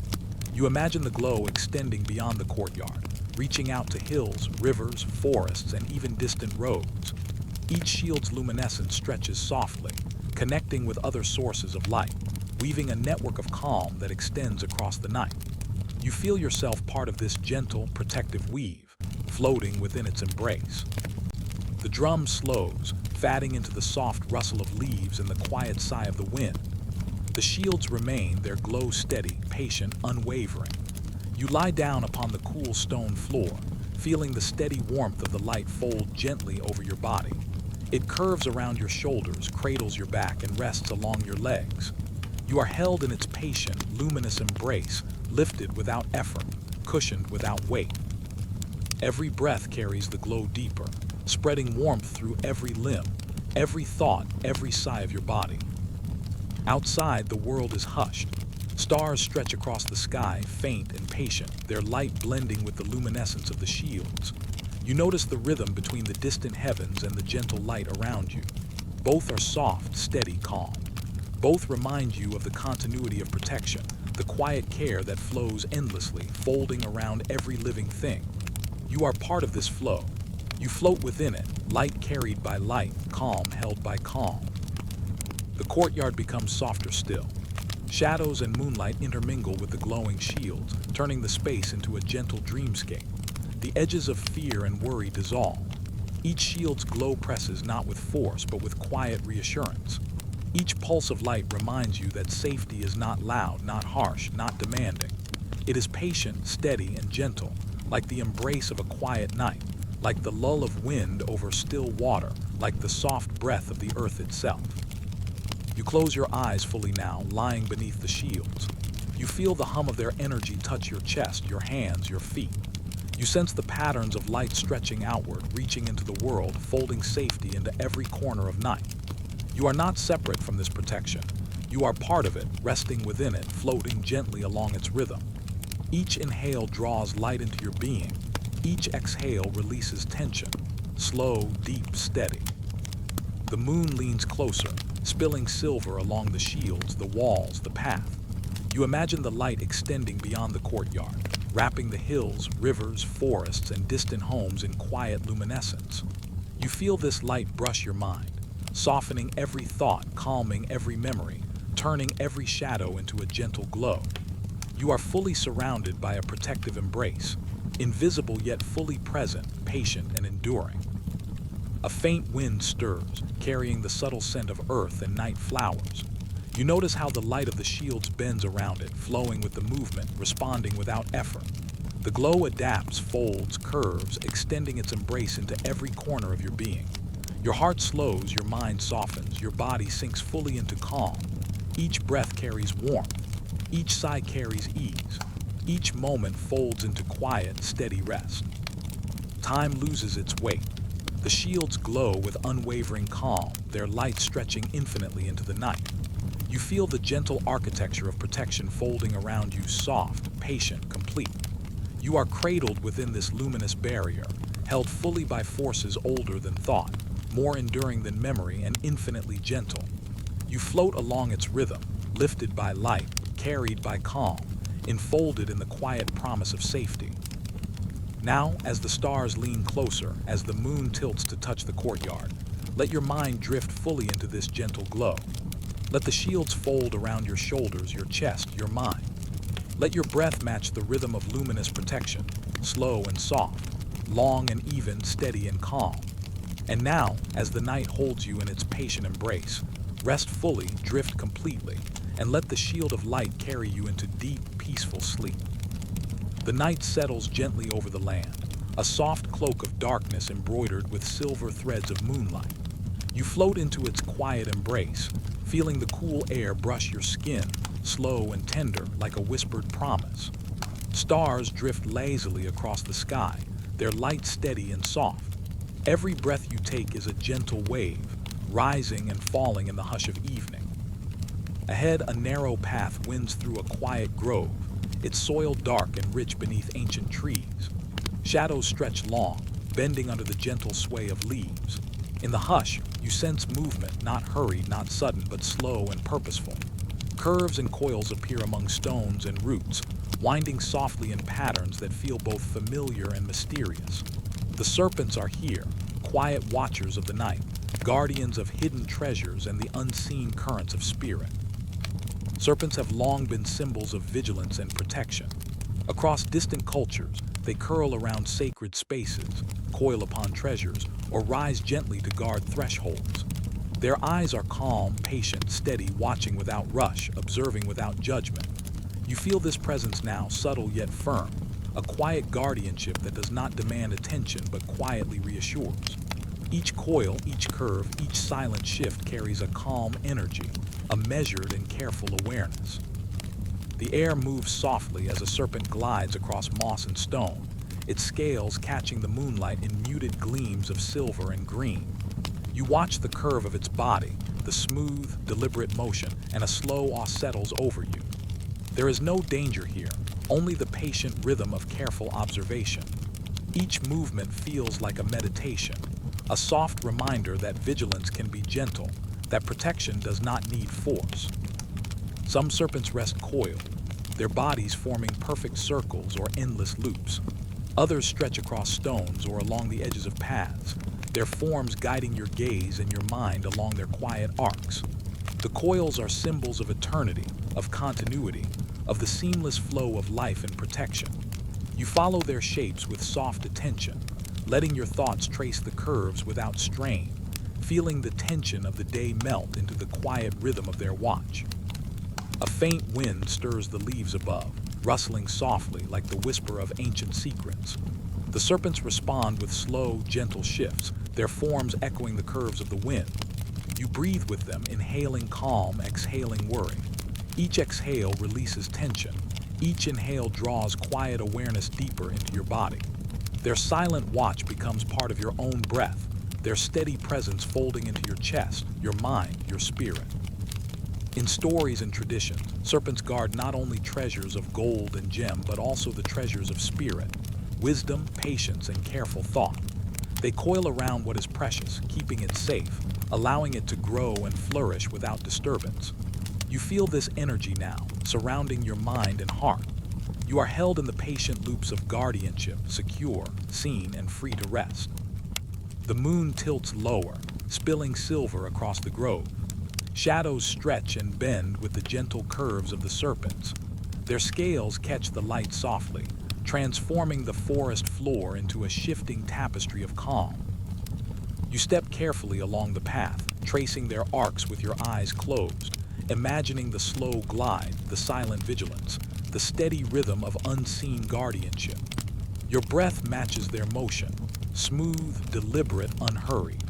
You imagine the glow extending beyond the courtyard, reaching out to hills, rivers, forests, and even distant roads. Each shield's luminescence stretches softly, connecting with other sources of light, weaving a network of calm that extends across the night. You feel yourself part of this gentle, protective weave, floating within its embrace. The drum slows, fading into the soft rustle of leaves and the quiet sigh of the wind. The shields remain, their glow steady, patient, unwavering. You lie down upon the cool stone floor, feeling the steady warmth of the light fold gently over your body. It curves around your shoulders, cradles your back, and rests along your legs. You are held in its patient, luminous embrace, lifted without effort, cushioned without weight. Every breath carries the glow deeper, spreading warmth through every limb, every thought, every sigh of your body. Outside, the world is hushed. Stars stretch across the sky, faint and patient, their light blending with the luminescence of the shields. You notice the rhythm between the distant heavens and the gentle light around you. Both are soft, steady, calm. Both remind you of the continuity of protection, the quiet care that flows endlessly, folding around every living thing. You are part of this flow. You float within it, light carried by light, calm held by calm. The courtyard becomes softer still. Shadows and moonlight intermingle with the glowing shields, turning the space into a gentle dreamscape. The edges of fear and worry dissolve. Each shield's glow presses not with force, but with quiet reassurance. Each pulse of light reminds you that safety is not loud, not harsh, not demanding. It is patient, steady, and gentle, like the embrace of a quiet night, like the lull of wind over still water, like the soft breath of the earth itself. You close your eyes fully now, lying beneath the shields. You feel the hum of their energy touch your chest, your hands, your feet. You sense the patterns of light stretching outward, reaching into the world, folding safety into every corner of night. You are not separate from this protection. You are part of it, resting within it, floating gently along its rhythm. Each inhale draws light into your being. Each exhale releases tension, slow, deep, steady. The moon leans closer, spilling silver along the shields, the walls, the path. You imagine the light extending beyond the courtyard, wrapping the hills, rivers, forests, and distant homes in quiet luminescence. You feel this light brush your mind, softening every thought, calming every memory, turning every shadow into a gentle glow. You are fully surrounded by a protective embrace, invisible yet fully present, patient and enduring. A faint wind stirs, carrying the subtle scent of earth and night flowers. You notice how the light of the shields bends around it, flowing with the movement, responding without effort. The glow adapts, folds, curves, extending its embrace into every corner of your being. Your heart slows, your mind softens, your body sinks fully into calm. Each breath carries warmth. Each sigh carries ease. Each moment folds into quiet, steady rest. Time loses its weight. The shields glow with unwavering calm, their light stretching infinitely into the night. You feel the gentle architecture of protection folding around you, soft, patient, complete. You are cradled within this luminous barrier, held fully by forces older than thought, more enduring than memory, and infinitely gentle. You float along its rhythm, lifted by light, carried by calm, enfolded in the quiet promise of safety. Now, as the stars lean closer, as the moon tilts to touch the courtyard, let your mind drift fully into this gentle glow. Let the shields fold around your shoulders, your chest, your mind. Let your breath match the rhythm of luminous protection, slow and soft, long and even, steady and calm. And now, as the night holds you in its patient embrace, rest fully, drift completely, and let the shield of light carry you into deep, peaceful sleep. The night settles gently over the land, a soft cloak of darkness embroidered with silver threads of moonlight. You float into its quiet embrace, feeling the cool air brush your skin, slow and tender like a whispered promise. Stars drift lazily across the sky, their light steady and soft. Every breath you take is a gentle wave, rising and falling in the hush of evening. Ahead, a narrow path winds through a quiet grove, its soil dark and rich beneath ancient trees. Shadows stretch long, bending under the gentle sway of leaves. In the hush, you sense movement, not hurried, not sudden, but slow and purposeful. Curves and coils appear among stones and roots, winding softly in patterns that feel both familiar and mysterious. The serpents are here, quiet watchers of the night, guardians of hidden treasures and the unseen currents of spirit. Serpents have long been symbols of vigilance and protection. Across distant cultures, they curl around sacred spaces, coil upon treasures, or rise gently to guard thresholds. Their eyes are calm, patient, steady, watching without rush, observing without judgment. You feel this presence now, subtle yet firm, a quiet guardianship that does not demand attention but quietly reassures. Each coil, each curve, each silent shift carries a calm energy, a measured and careful awareness. The air moves softly as a serpent glides across moss and stone, its scales catching the moonlight in muted gleams of silver and green. You watch the curve of its body, the smooth, deliberate motion, and a slow awe settles over you. There is no danger here, only the patient rhythm of careful observation. Each movement feels like a meditation, a soft reminder that vigilance can be gentle, that protection does not need force. Some serpents rest coiled, their bodies forming perfect circles or endless loops. Others stretch across stones or along the edges of paths, their forms guiding your gaze and your mind along their quiet arcs. The coils are symbols of eternity, of continuity, of the seamless flow of life and protection. You follow their shapes with soft attention, letting your thoughts trace the curves without strain, feeling the tension of the day melt into the quiet rhythm of their watch. A faint wind stirs the leaves above, rustling softly like the whisper of ancient secrets. The serpents respond with slow, gentle shifts, their forms echoing the curves of the wind. You breathe with them, inhaling calm, exhaling worry. Each exhale releases tension. Each inhale draws quiet awareness deeper into your body. Their silent watch becomes part of your own breath, their steady presence folding into your chest, your mind, your spirit. In stories and traditions, serpents guard not only treasures of gold and gem, but also the treasures of spirit, wisdom, patience, and careful thought. They coil around what is precious, keeping it safe, allowing it to grow and flourish without disturbance. You feel this energy now, surrounding your mind and heart. You are held in the patient loops of guardianship, secure, seen, and free to rest. The moon tilts lower, spilling silver across the grove. Shadows stretch and bend with the gentle curves of the serpents. Their scales catch the light softly, transforming the forest floor into a shifting tapestry of calm. You step carefully along the path, tracing their arcs with your eyes closed, imagining the slow glide, the silent vigilance, the steady rhythm of unseen guardianship. Your breath matches their motion, smooth, deliberate, unhurried.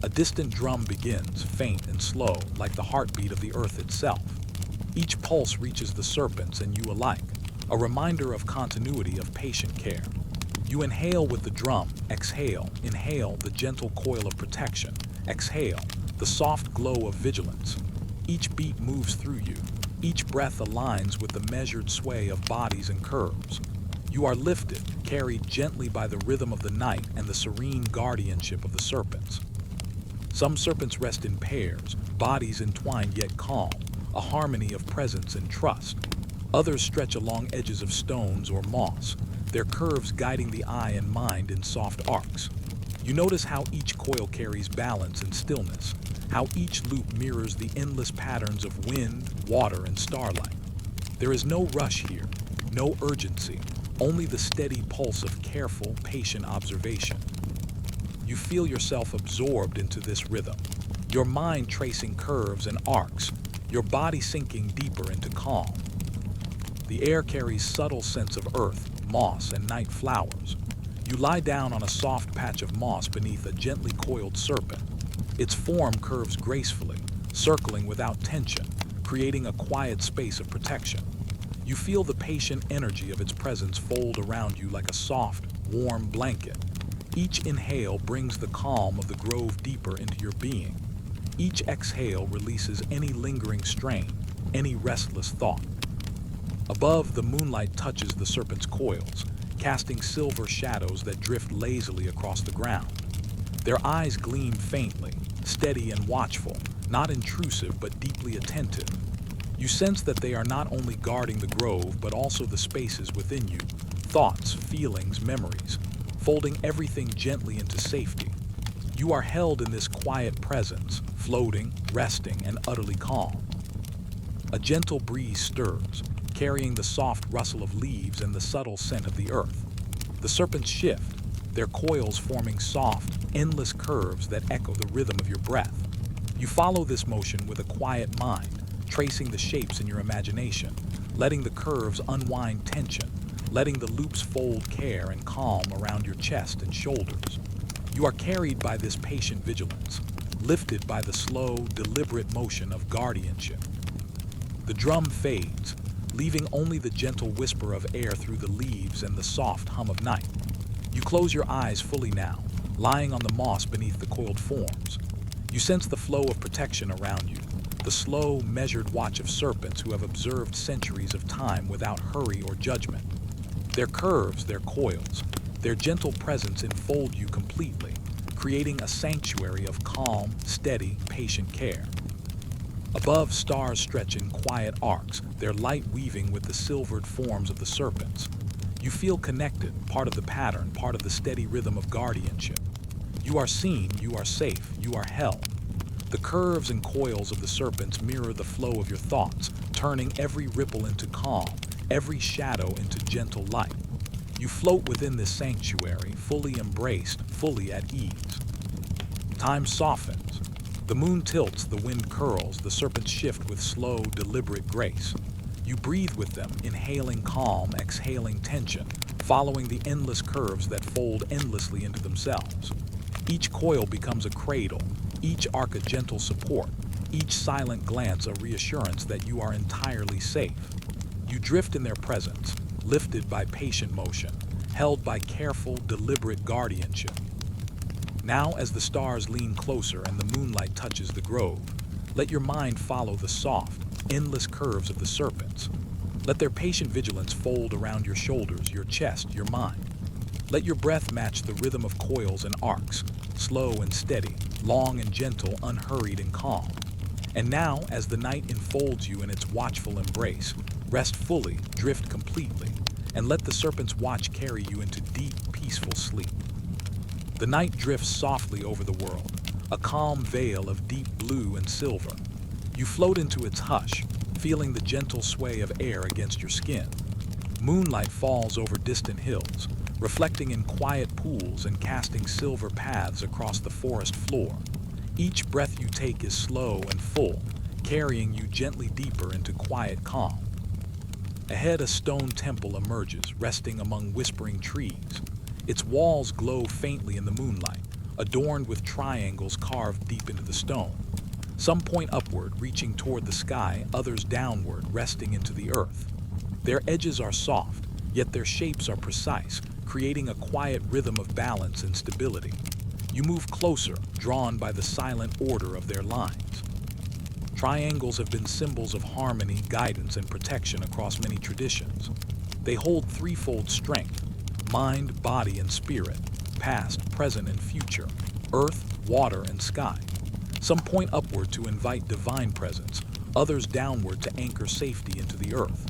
A distant drum begins, faint and slow, like the heartbeat of the earth itself. Each pulse reaches the serpents and you alike, a reminder of continuity, of patient care. You inhale with the drum, exhale, inhale the gentle coil of protection, exhale the soft glow of vigilance. Each beat moves through you, each breath aligns with the measured sway of bodies and curves. You are lifted, carried gently by the rhythm of the night and the serene guardianship of the serpents. Some serpents rest in pairs, bodies entwined yet calm, a harmony of presence and trust. Others stretch along edges of stones or moss, their curves guiding the eye and mind in soft arcs. You notice how each coil carries balance and stillness, how each loop mirrors the endless patterns of wind, water, and starlight. There is no rush here, no urgency, only the steady pulse of careful, patient observation. You feel yourself absorbed into this rhythm, your mind tracing curves and arcs, your body sinking deeper into calm. The air carries subtle scents of earth, moss, and night flowers. You lie down on a soft patch of moss beneath a gently coiled serpent. Its form curves gracefully, circling without tension, creating a quiet space of protection. You feel the patient energy of its presence fold around you like a soft, warm blanket. Each inhale brings the calm of the grove deeper into your being. Each exhale releases any lingering strain, any restless thought. Above, the moonlight touches the serpent's coils, casting silver shadows that drift lazily across the ground. Their eyes gleam faintly, steady and watchful, not intrusive but deeply attentive. You sense that they are not only guarding the grove but also the spaces within you, thoughts, feelings, memories, folding everything gently into safety. You are held in this quiet presence, floating, resting, and utterly calm. A gentle breeze stirs, carrying the soft rustle of leaves and the subtle scent of the earth. The serpents shift, their coils forming soft, endless curves that echo the rhythm of your breath. You follow this motion with a quiet mind, tracing the shapes in your imagination, letting the curves unwind tension, letting the loops fold care and calm around your chest and shoulders. You are carried by this patient vigilance, lifted by the slow, deliberate motion of guardianship. The drum fades, leaving only the gentle whisper of air through the leaves and the soft hum of night. You close your eyes fully now, lying on the moss beneath the coiled forms. You sense the flow of protection around you, the slow, measured watch of serpents who have observed centuries of time without hurry or judgment. Their curves, their coils, their gentle presence enfold you completely, creating a sanctuary of calm, steady, patient care. Above, stars stretch in quiet arcs, their light weaving with the silvered forms of the serpents. You feel connected, part of the pattern, part of the steady rhythm of guardianship. You are seen, you are safe, you are held. The curves and coils of the serpents mirror the flow of your thoughts, turning every ripple into calm, every shadow into gentle light. You float within this sanctuary, fully embraced, fully at ease. Time softens. The moon tilts, the wind curls, the serpents shift with slow, deliberate grace. You breathe with them, inhaling calm, exhaling tension, following the endless curves that fold endlessly into themselves. Each coil becomes a cradle, each arc a gentle support, each silent glance a reassurance that you are entirely safe. You drift in their presence, lifted by patient motion, held by careful, deliberate guardianship. Now, as the stars lean closer and the moonlight touches the grove, let your mind follow the soft, endless curves of the serpents. Let their patient vigilance fold around your shoulders, your chest, your mind. Let your breath match the rhythm of coils and arcs, slow and steady, long and gentle, unhurried and calm. And now, as the night enfolds you in its watchful embrace, rest fully, drift completely, and let the serpent's watch carry you into deep, peaceful sleep. The night drifts softly over the world, a calm veil of deep blue and silver. You float into its hush, feeling the gentle sway of air against your skin. Moonlight falls over distant hills, reflecting in quiet pools and casting silver paths across the forest floor. Each breath you take is slow and full, carrying you gently deeper into quiet calm. Ahead, a stone temple emerges, resting among whispering trees. Its walls glow faintly in the moonlight, adorned with triangles carved deep into the stone. Some point upward, reaching toward the sky, others downward, resting into the earth. Their edges are soft, yet their shapes are precise, creating a quiet rhythm of balance and stability. You move closer, drawn by the silent order of their lines. Triangles have been symbols of harmony, guidance, and protection across many traditions. They hold threefold strength: mind, body, and spirit, past, present, and future, earth, water, and sky. Some point upward to invite divine presence, others downward to anchor safety into the earth.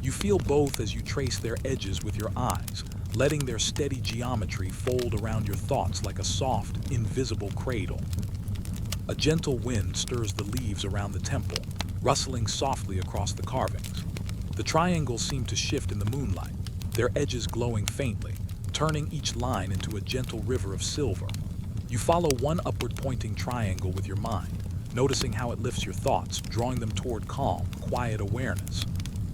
You feel both as you trace their edges with your eyes, letting their steady geometry fold around your thoughts like a soft, invisible cradle. A gentle wind stirs the leaves around the temple, rustling softly across the carvings. The triangles seem to shift in the moonlight, their edges glowing faintly, turning each line into a gentle river of silver. You follow one upward-pointing triangle with your mind, noticing how it lifts your thoughts, drawing them toward calm, quiet awareness.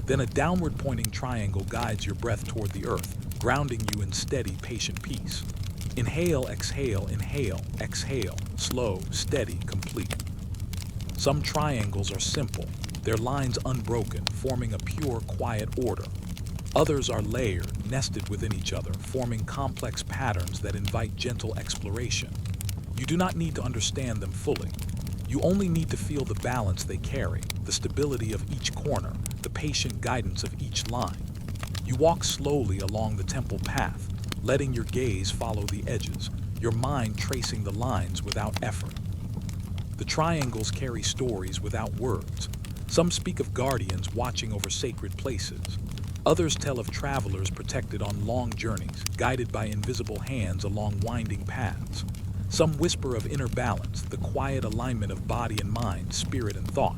Then a downward-pointing triangle guides your breath toward the earth, grounding you in steady, patient peace. Inhale, exhale, slow, steady, complete. Some triangles are simple, their lines unbroken, forming a pure, quiet order. Others are layered, nested within each other, forming complex patterns that invite gentle exploration. You do not need to understand them fully. You only need to feel the balance they carry, the stability of each corner, the patient guidance of each line. You walk slowly along the temple path, letting your gaze follow the edges, your mind tracing the lines without effort. The triangles carry stories without words. Some speak of guardians watching over sacred places. Others tell of travelers protected on long journeys, guided by invisible hands along winding paths. Some whisper of inner balance, the quiet alignment of body and mind, spirit and thought.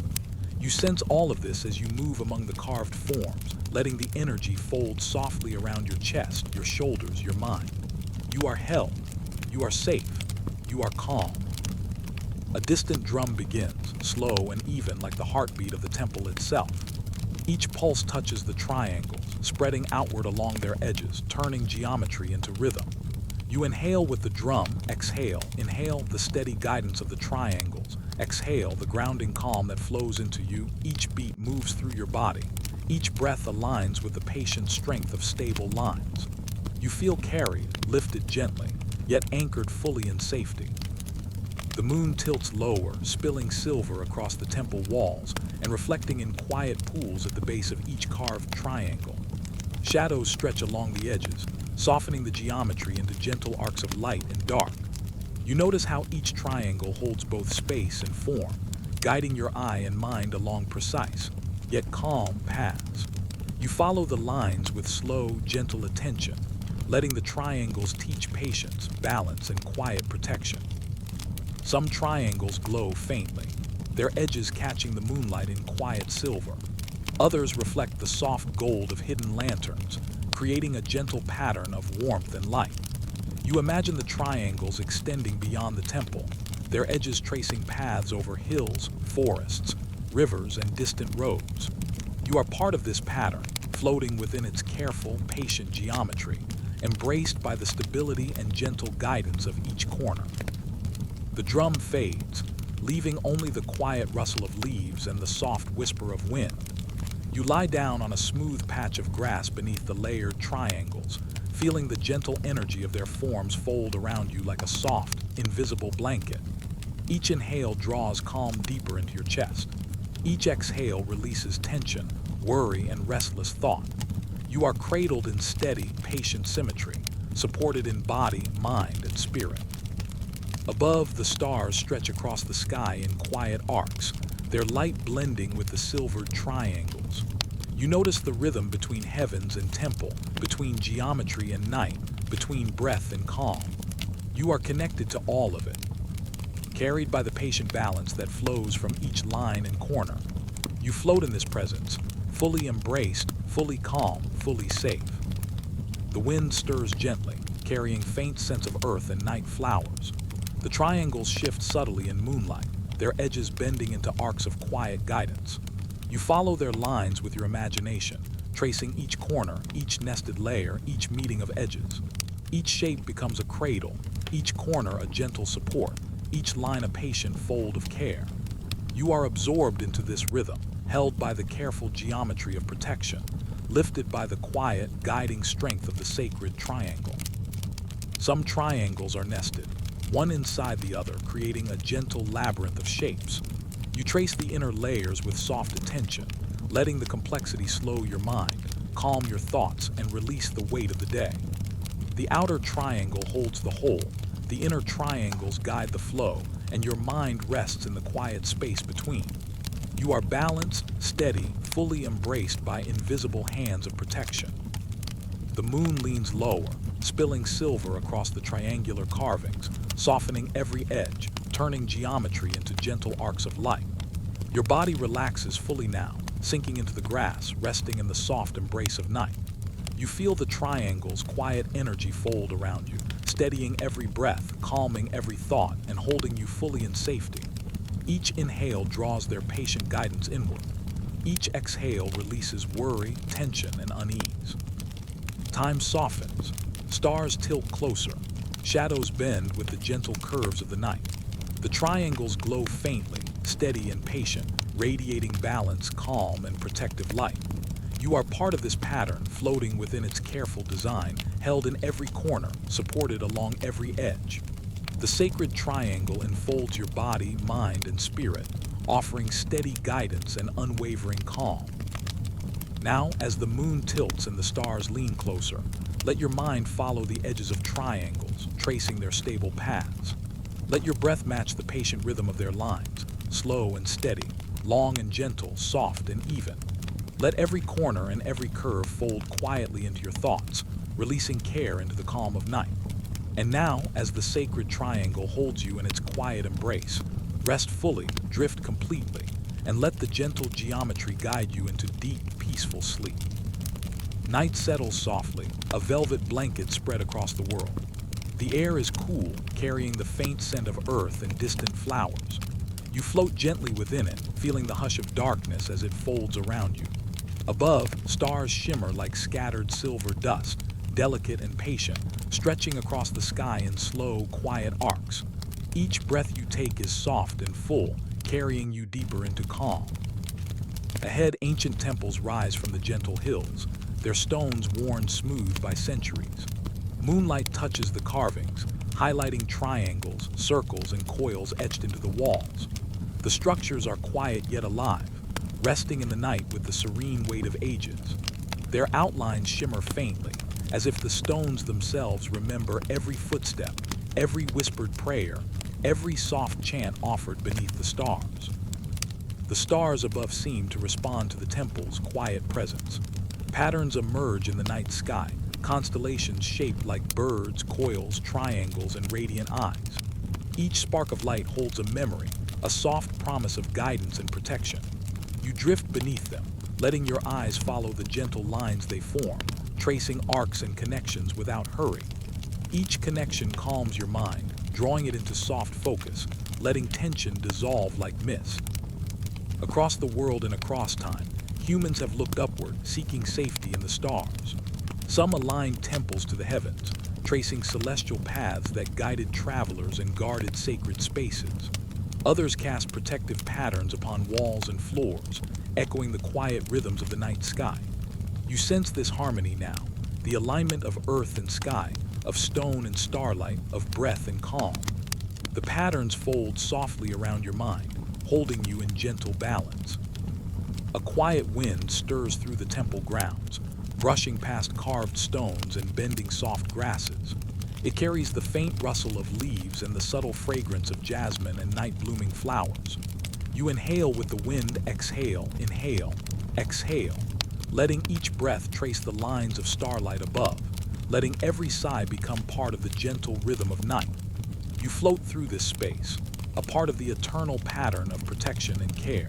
You sense all of this as you move among the carved forms, letting the energy fold softly around your chest, your shoulders, your mind. You are held. You are safe. You are calm. A distant drum begins, slow and even like the heartbeat of the temple itself. Each pulse touches the triangles, spreading outward along their edges, turning geometry into rhythm. You inhale with the drum, exhale. Inhale the steady guidance of the triangles. Exhale the grounding calm that flows into you. Each beat moves through your body. Each breath aligns with the patient strength of stable lines. You feel carried, lifted gently, yet anchored fully in safety. The moon tilts lower, spilling silver across the temple walls and reflecting in quiet pools at the base of each carved triangle. Shadows stretch along the edges, softening the geometry into gentle arcs of light and dark. You notice how each triangle holds both space and form, guiding your eye and mind along precise, yet calm paths. You follow the lines with slow, gentle attention, letting the triangles teach patience, balance, and quiet protection. Some triangles glow faintly, their edges catching the moonlight in quiet silver. Others reflect the soft gold of hidden lanterns, creating a gentle pattern of warmth and light. You imagine the triangles extending beyond the temple, their edges tracing paths over hills, forests, rivers, and distant roads. You are part of this pattern, floating within its careful, patient geometry, embraced by the stability and gentle guidance of each corner. The drum fades, leaving only the quiet rustle of leaves and the soft whisper of wind. You lie down on a smooth patch of grass beneath the layered triangles, feeling the gentle energy of their forms fold around you like a soft, invisible blanket. Each inhale draws calm deeper into your chest. Each exhale releases tension, worry, and restless thought. You are cradled in steady, patient symmetry, supported in body, mind, and spirit. Above, the stars stretch across the sky in quiet arcs, their light blending with the silvered triangles. You notice the rhythm between heavens and temple, between geometry and night, between breath and calm. You are connected to all of it, carried by the patient balance that flows from each line and corner. You float in this presence, fully embraced, fully calm, fully safe. The wind stirs gently, carrying faint scents of earth and night flowers. The triangles shift subtly in moonlight, their edges bending into arcs of quiet guidance. You follow their lines with your imagination, tracing each corner, each nested layer, each meeting of edges. Each shape becomes a cradle, each corner a gentle support, each line a patient fold of care. You are absorbed into this rhythm, held by the careful geometry of protection, lifted by the quiet, guiding strength of the sacred triangle. Some triangles are nested, one inside the other, creating a gentle labyrinth of shapes. You trace the inner layers with soft attention, letting the complexity slow your mind, calm your thoughts, and release the weight of the day. The outer triangle holds the whole, the inner triangles guide the flow, and your mind rests in the quiet space between. You are balanced, steady, fully embraced by invisible hands of protection. The moon leans lower, spilling silver across the triangular carvings, softening every edge, turning geometry into gentle arcs of light. Your body relaxes fully now, sinking into the grass, resting in the soft embrace of night. You feel the triangle's quiet energy fold around you, steadying every breath, calming every thought, and holding you fully in safety. Each inhale draws their patient guidance inward. Each exhale releases worry, tension, and unease. Time softens. Stars tilt closer. Shadows bend with the gentle curves of the night. The triangles glow faintly, steady and patient, radiating balance, calm, and protective light. You are part of this pattern, floating within its careful design, held in every corner, supported along every edge. The sacred triangle enfolds your body, mind, and spirit, offering steady guidance and unwavering calm. Now, as the moon tilts and the stars lean closer, let your mind follow the edges of triangles, tracing their stable paths. Let your breath match the patient rhythm of their lines, slow and steady, long and gentle, soft and even. Let every corner and every curve fold quietly into your thoughts, releasing care into the calm of night. And now, as the sacred triangle holds you in its quiet embrace, rest fully, drift completely, and let the gentle geometry guide you into deep, peaceful sleep. Night settles softly, a velvet blanket spread across the world. The air is cool, carrying the faint scent of earth and distant flowers. You float gently within it, feeling the hush of darkness as it folds around you. Above, stars shimmer like scattered silver dust, delicate and patient, stretching across the sky in slow, quiet arcs. Each breath you take is soft and full, carrying you deeper into calm. Ahead, ancient temples rise from the gentle hills, their stones worn smooth by centuries. Moonlight touches the carvings, highlighting triangles, circles, and coils etched into the walls. The structures are quiet yet alive, resting in the night with the serene weight of ages. Their outlines shimmer faintly, as if the stones themselves remember every footstep, every whispered prayer, every soft chant offered beneath the stars. The stars above seem to respond to the temple's quiet presence. Patterns emerge in the night sky, constellations shaped like birds, coils, triangles, and radiant eyes. Each spark of light holds a memory, a soft promise of guidance and protection. You drift beneath them, letting your eyes follow the gentle lines they form, tracing arcs and connections without hurry. Each connection calms your mind, drawing it into soft focus, letting tension dissolve like mist. Across the world and across time, humans have looked upward, seeking safety in the stars. Some aligned temples to the heavens, tracing celestial paths that guided travelers and guarded sacred spaces. Others cast protective patterns upon walls and floors, echoing the quiet rhythms of the night sky. You sense this harmony now, the alignment of earth and sky, of stone and starlight, of breath and calm. The patterns fold softly around your mind, holding you in gentle balance. A quiet wind stirs through the temple grounds, brushing past carved stones and bending soft grasses. It carries the faint rustle of leaves and the subtle fragrance of jasmine and night-blooming flowers. You inhale with the wind, exhale, inhale, exhale, letting each breath trace the lines of starlight above, letting every sigh become part of the gentle rhythm of night. You float through this space, a part of the eternal pattern of protection and care.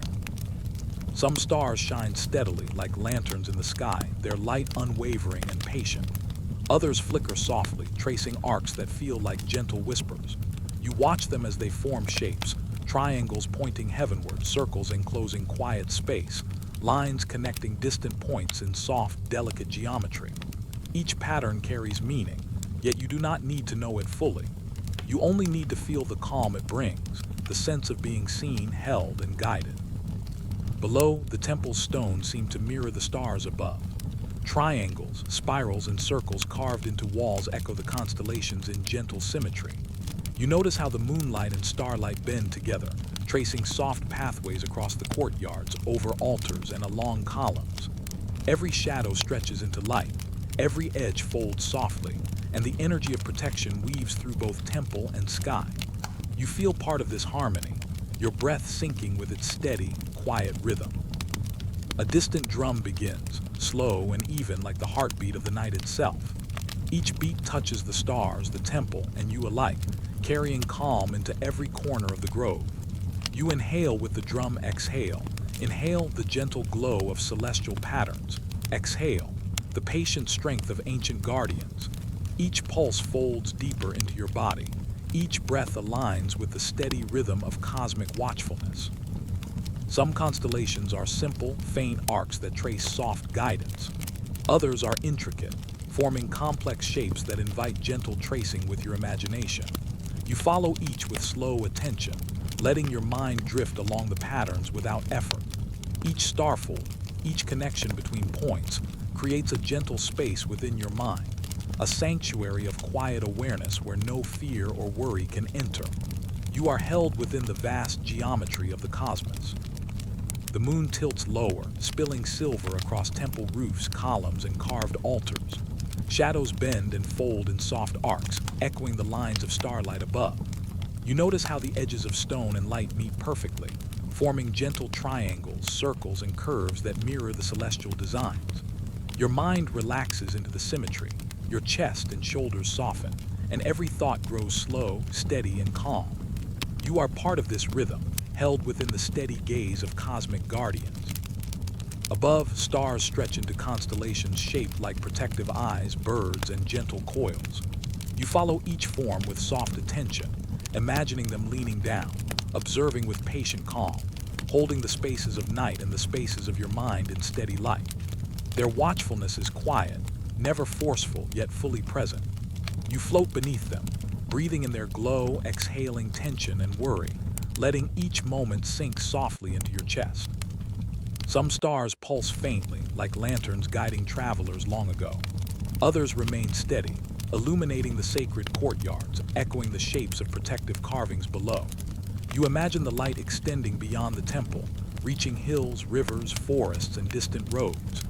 Some stars shine steadily like lanterns in the sky, their light unwavering and patient. Others flicker softly, tracing arcs that feel like gentle whispers. You watch them as they form shapes, triangles pointing heavenward, circles enclosing quiet space, lines connecting distant points in soft, delicate geometry. Each pattern carries meaning, yet you do not need to know it fully. You only need to feel the calm it brings, the sense of being seen, held, and guided. Below, the temple's stones seem to mirror the stars above. Triangles, spirals, and circles carved into walls echo the constellations in gentle symmetry. You notice how the moonlight and starlight bend together, tracing soft pathways across the courtyards, over altars, and along columns. Every shadow stretches into light, every edge folds softly, and the energy of protection weaves through both temple and sky. You feel part of this harmony, your breath syncing with its steady, quiet rhythm. A distant drum begins, slow and even like the heartbeat of the night itself. Each beat touches the stars, the temple, and you alike, carrying calm into every corner of the grove. You inhale with the drum, exhale. Inhale the gentle glow of celestial patterns. Exhale the patient strength of ancient guardians. Each pulse folds deeper into your body. Each breath aligns with the steady rhythm of cosmic watchfulness. Some constellations are simple, faint arcs that trace soft guidance. Others are intricate, forming complex shapes that invite gentle tracing with your imagination. You follow each with slow attention, letting your mind drift along the patterns without effort. Each starfold, each connection between points, creates a gentle space within your mind, a sanctuary of quiet awareness where no fear or worry can enter. You are held within the vast geometry of the cosmos. The moon tilts lower, spilling silver across temple roofs, columns, and carved altars. Shadows bend and fold in soft arcs, echoing the lines of starlight above. You notice how the edges of stone and light meet perfectly, forming gentle triangles, circles, and curves that mirror the celestial designs. Your mind relaxes into the symmetry, your chest and shoulders soften, and every thought grows slow, steady, and calm. You are part of this rhythm, held within the steady gaze of cosmic guardians. Above, stars stretch into constellations shaped like protective eyes, birds, and gentle coils. You follow each form with soft attention, imagining them leaning down, observing with patient calm, holding the spaces of night and the spaces of your mind in steady light. Their watchfulness is quiet, never forceful, yet fully present. You float beneath them, breathing in their glow, exhaling tension and worry, letting each moment sink softly into your chest. Some stars pulse faintly, like lanterns guiding travelers long ago. Others remain steady, illuminating the sacred courtyards, echoing the shapes of protective carvings below. You imagine the light extending beyond the temple, reaching hills, rivers, forests, and distant roads.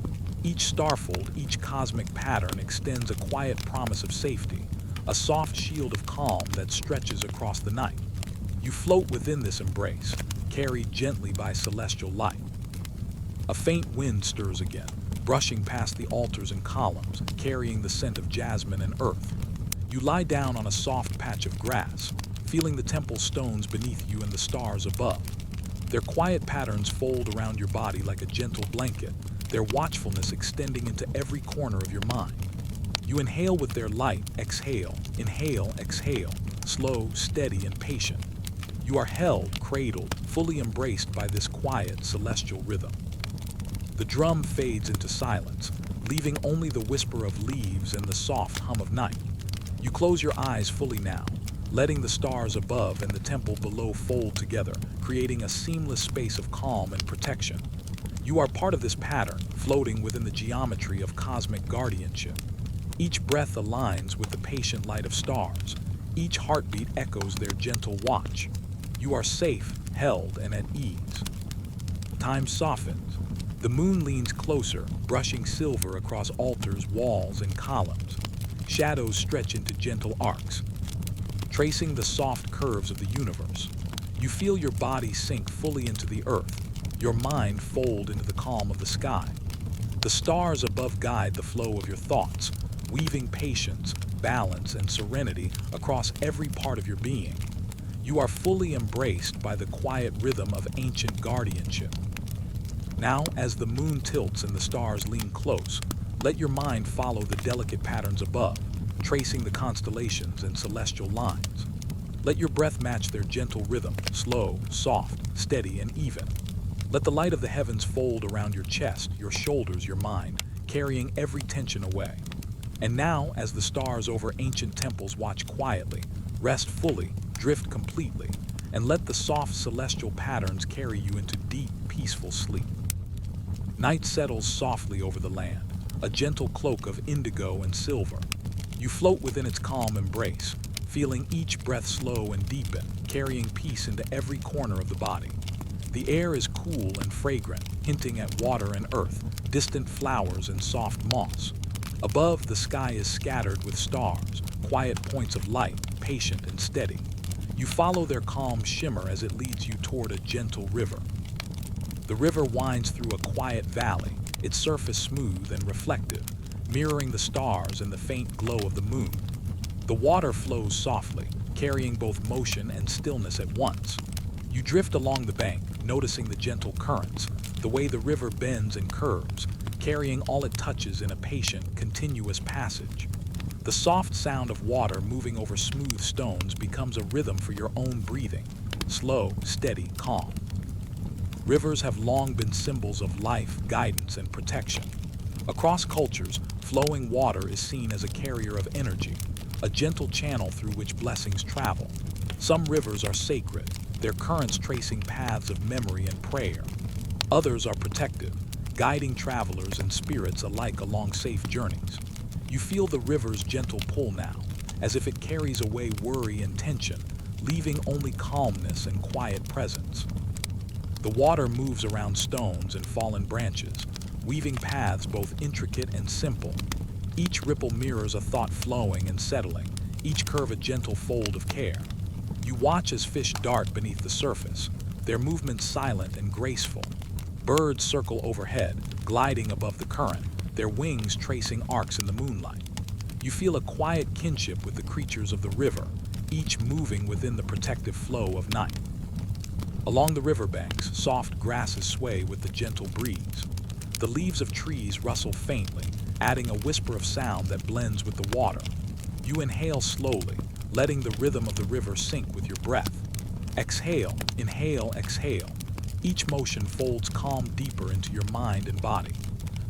Each starfold, each cosmic pattern extends a quiet promise of safety, a soft shield of calm that stretches across the night. You float within this embrace, carried gently by celestial light. A faint wind stirs again, brushing past the altars and columns, carrying the scent of jasmine and earth. You lie down on a soft patch of grass, feeling the temple stones beneath you and the stars above. Their quiet patterns fold around your body like a gentle blanket, their watchfulness extending into every corner of your mind. You inhale with their light, exhale, inhale, exhale, slow, steady, and patient. You are held, cradled, fully embraced by this quiet, celestial rhythm. The drum fades into silence, leaving only the whisper of leaves and the soft hum of night. You close your eyes fully now, letting the stars above and the temple below fold together, creating a seamless space of calm and protection. You are part of this pattern, floating within the geometry of cosmic guardianship. Each breath aligns with the patient light of stars. Each heartbeat echoes their gentle watch. You are safe, held, and at ease. Time softens. The moon leans closer, brushing silver across altars, walls, and columns. Shadows stretch into gentle arcs, tracing the soft curves of the universe. You feel your body sink fully into the earth, your mind fold into the calm of the sky. The stars above guide the flow of your thoughts, weaving patience, balance, and serenity across every part of your being. You are fully embraced by the quiet rhythm of ancient guardianship. Now, as the moon tilts and the stars lean close, let your mind follow the delicate patterns above, tracing the constellations and celestial lines. Let your breath match their gentle rhythm, slow, soft, steady, and even. Let the light of the heavens fold around your chest, your shoulders, your mind, carrying every tension away. And now, as the stars over ancient temples watch quietly, rest fully, drift completely, and let the soft celestial patterns carry you into deep, peaceful sleep. Night settles softly over the land, a gentle cloak of indigo and silver. You float within its calm embrace, feeling each breath slow and deepen, carrying peace into every corner of the body. The air is cool and fragrant, hinting at water and earth, distant flowers and soft moss. Above, the sky is scattered with stars, quiet points of light, patient and steady. You follow their calm shimmer as it leads you toward a gentle river. The river winds through a quiet valley, its surface smooth and reflective, mirroring the stars and the faint glow of the moon. The water flows softly, carrying both motion and stillness at once. You drift along the bank, noticing the gentle currents, the way the river bends and curves, carrying all it touches in a patient, continuous passage. The soft sound of water moving over smooth stones becomes a rhythm for your own breathing, slow, steady, calm. Rivers have long been symbols of life, guidance, and protection. Across cultures, flowing water is seen as a carrier of energy, a gentle channel through which blessings travel. Some rivers are sacred, their currents tracing paths of memory and prayer. Others are protective, guiding travelers and spirits alike along safe journeys. You feel the river's gentle pull now, as if it carries away worry and tension, leaving only calmness and quiet presence. The water moves around stones and fallen branches, weaving paths both intricate and simple. Each ripple mirrors a thought flowing and settling, each curve a gentle fold of care. You watch as fish dart beneath the surface, their movements silent and graceful. Birds circle overhead, gliding above the current, their wings tracing arcs in the moonlight. You feel a quiet kinship with the creatures of the river, each moving within the protective flow of night. Along the riverbanks, soft grasses sway with the gentle breeze. The leaves of trees rustle faintly, adding a whisper of sound that blends with the water. You inhale slowly, letting the rhythm of the river sync with your breath. Exhale, inhale, exhale. Each motion folds calm deeper into your mind and body.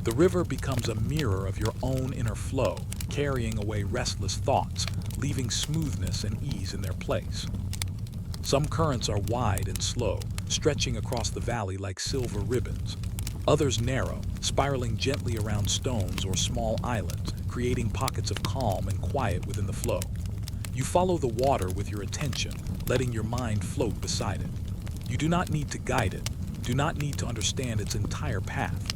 The river becomes a mirror of your own inner flow, carrying away restless thoughts, leaving smoothness and ease in their place. Some currents are wide and slow, stretching across the valley like silver ribbons. Others narrow, spiraling gently around stones or small islands, creating pockets of calm and quiet within the flow. You follow the water with your attention, letting your mind float beside it. You do not need to guide it, do not need to understand its entire path.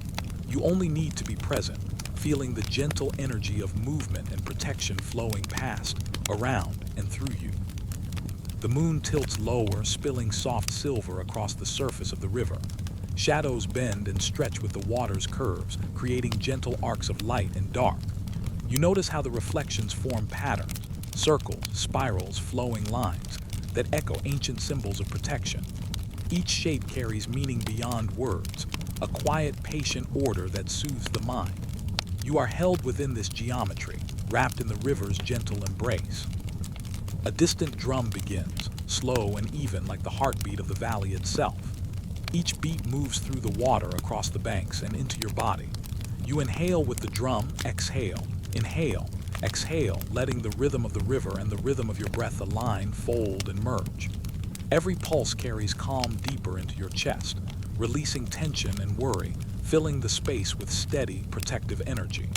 You only need to be present, feeling the gentle energy of movement and protection flowing past, around, and through you. The moon tilts lower, spilling soft silver across the surface of the river. Shadows bend and stretch with the water's curves, creating gentle arcs of light and dark. You notice how the reflections form patterns, circles, spirals, flowing lines that echo ancient symbols of protection. Each shape carries meaning beyond words, a quiet, patient order that soothes the mind. You are held within this geometry, wrapped in the river's gentle embrace. A distant drum begins, slow and even like the heartbeat of the valley itself. Each beat moves through the water across the banks and into your body. You inhale with the drum, exhale, inhale, exhale, letting the rhythm of the river and the rhythm of your breath align, fold, and merge. Every pulse carries calm deeper into your chest, releasing tension and worry, filling the space with steady, protective energy.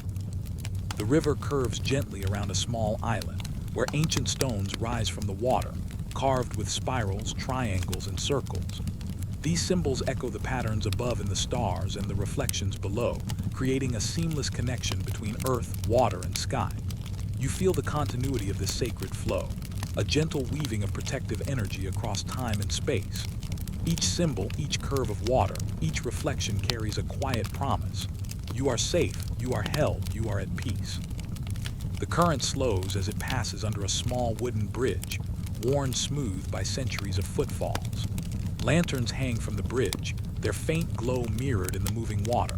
The river curves gently around a small island, where ancient stones rise from the water, carved with spirals, triangles, and circles. These symbols echo the patterns above in the stars and the reflections below, creating a seamless connection between earth, water, and sky. You feel the continuity of this sacred flow, a gentle weaving of protective energy across time and space. Each symbol, each curve of water, each reflection carries a quiet promise. You are safe, you are held, you are at peace. The current slows as it passes under a small wooden bridge, worn smooth by centuries of footfalls. Lanterns hang from the bridge, their faint glow mirrored in the moving water.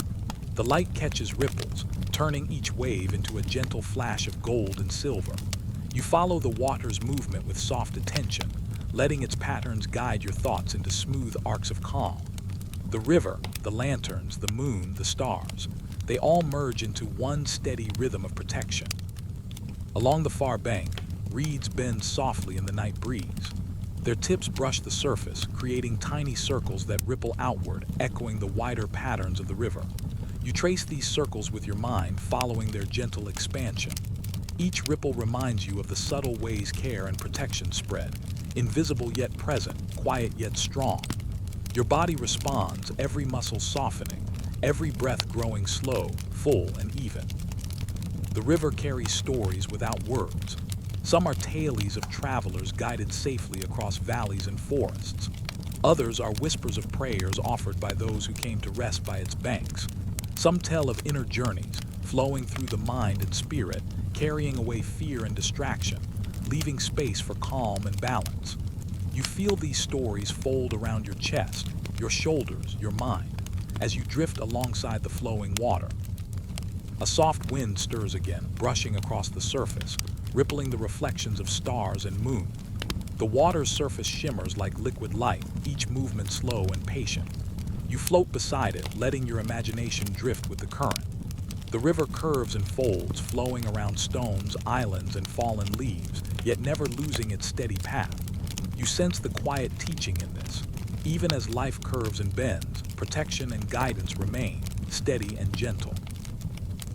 The light catches ripples, turning each wave into a gentle flash of gold and silver. You follow the water's movement with soft attention, letting its patterns guide your thoughts into smooth arcs of calm. The river, the lanterns, the moon, the stars, they all merge into one steady rhythm of protection. Along the far bank, reeds bend softly in the night breeze. Their tips brush the surface, creating tiny circles that ripple outward, echoing the wider patterns of the river. You trace these circles with your mind, following their gentle expansion. Each ripple reminds you of the subtle ways care and protection spread, invisible yet present, quiet yet strong. Your body responds, every muscle softening, every breath growing slow, full, and even. The river carries stories without words. Some are tales of travelers guided safely across valleys and forests. Others are whispers of prayers offered by those who came to rest by its banks. Some tell of inner journeys, flowing through the mind and spirit, carrying away fear and distraction, leaving space for calm and balance. You feel these stories fold around your chest, your shoulders, your mind, as you drift alongside the flowing water. A soft wind stirs again, brushing across the surface, rippling the reflections of stars and moon. The water's surface shimmers like liquid light, each movement slow and patient. You float beside it, letting your imagination drift with the current. The river curves and folds, flowing around stones, islands, and fallen leaves, yet never losing its steady path. You sense the quiet teaching in this. Even as life curves and bends, protection and guidance remain, steady and gentle.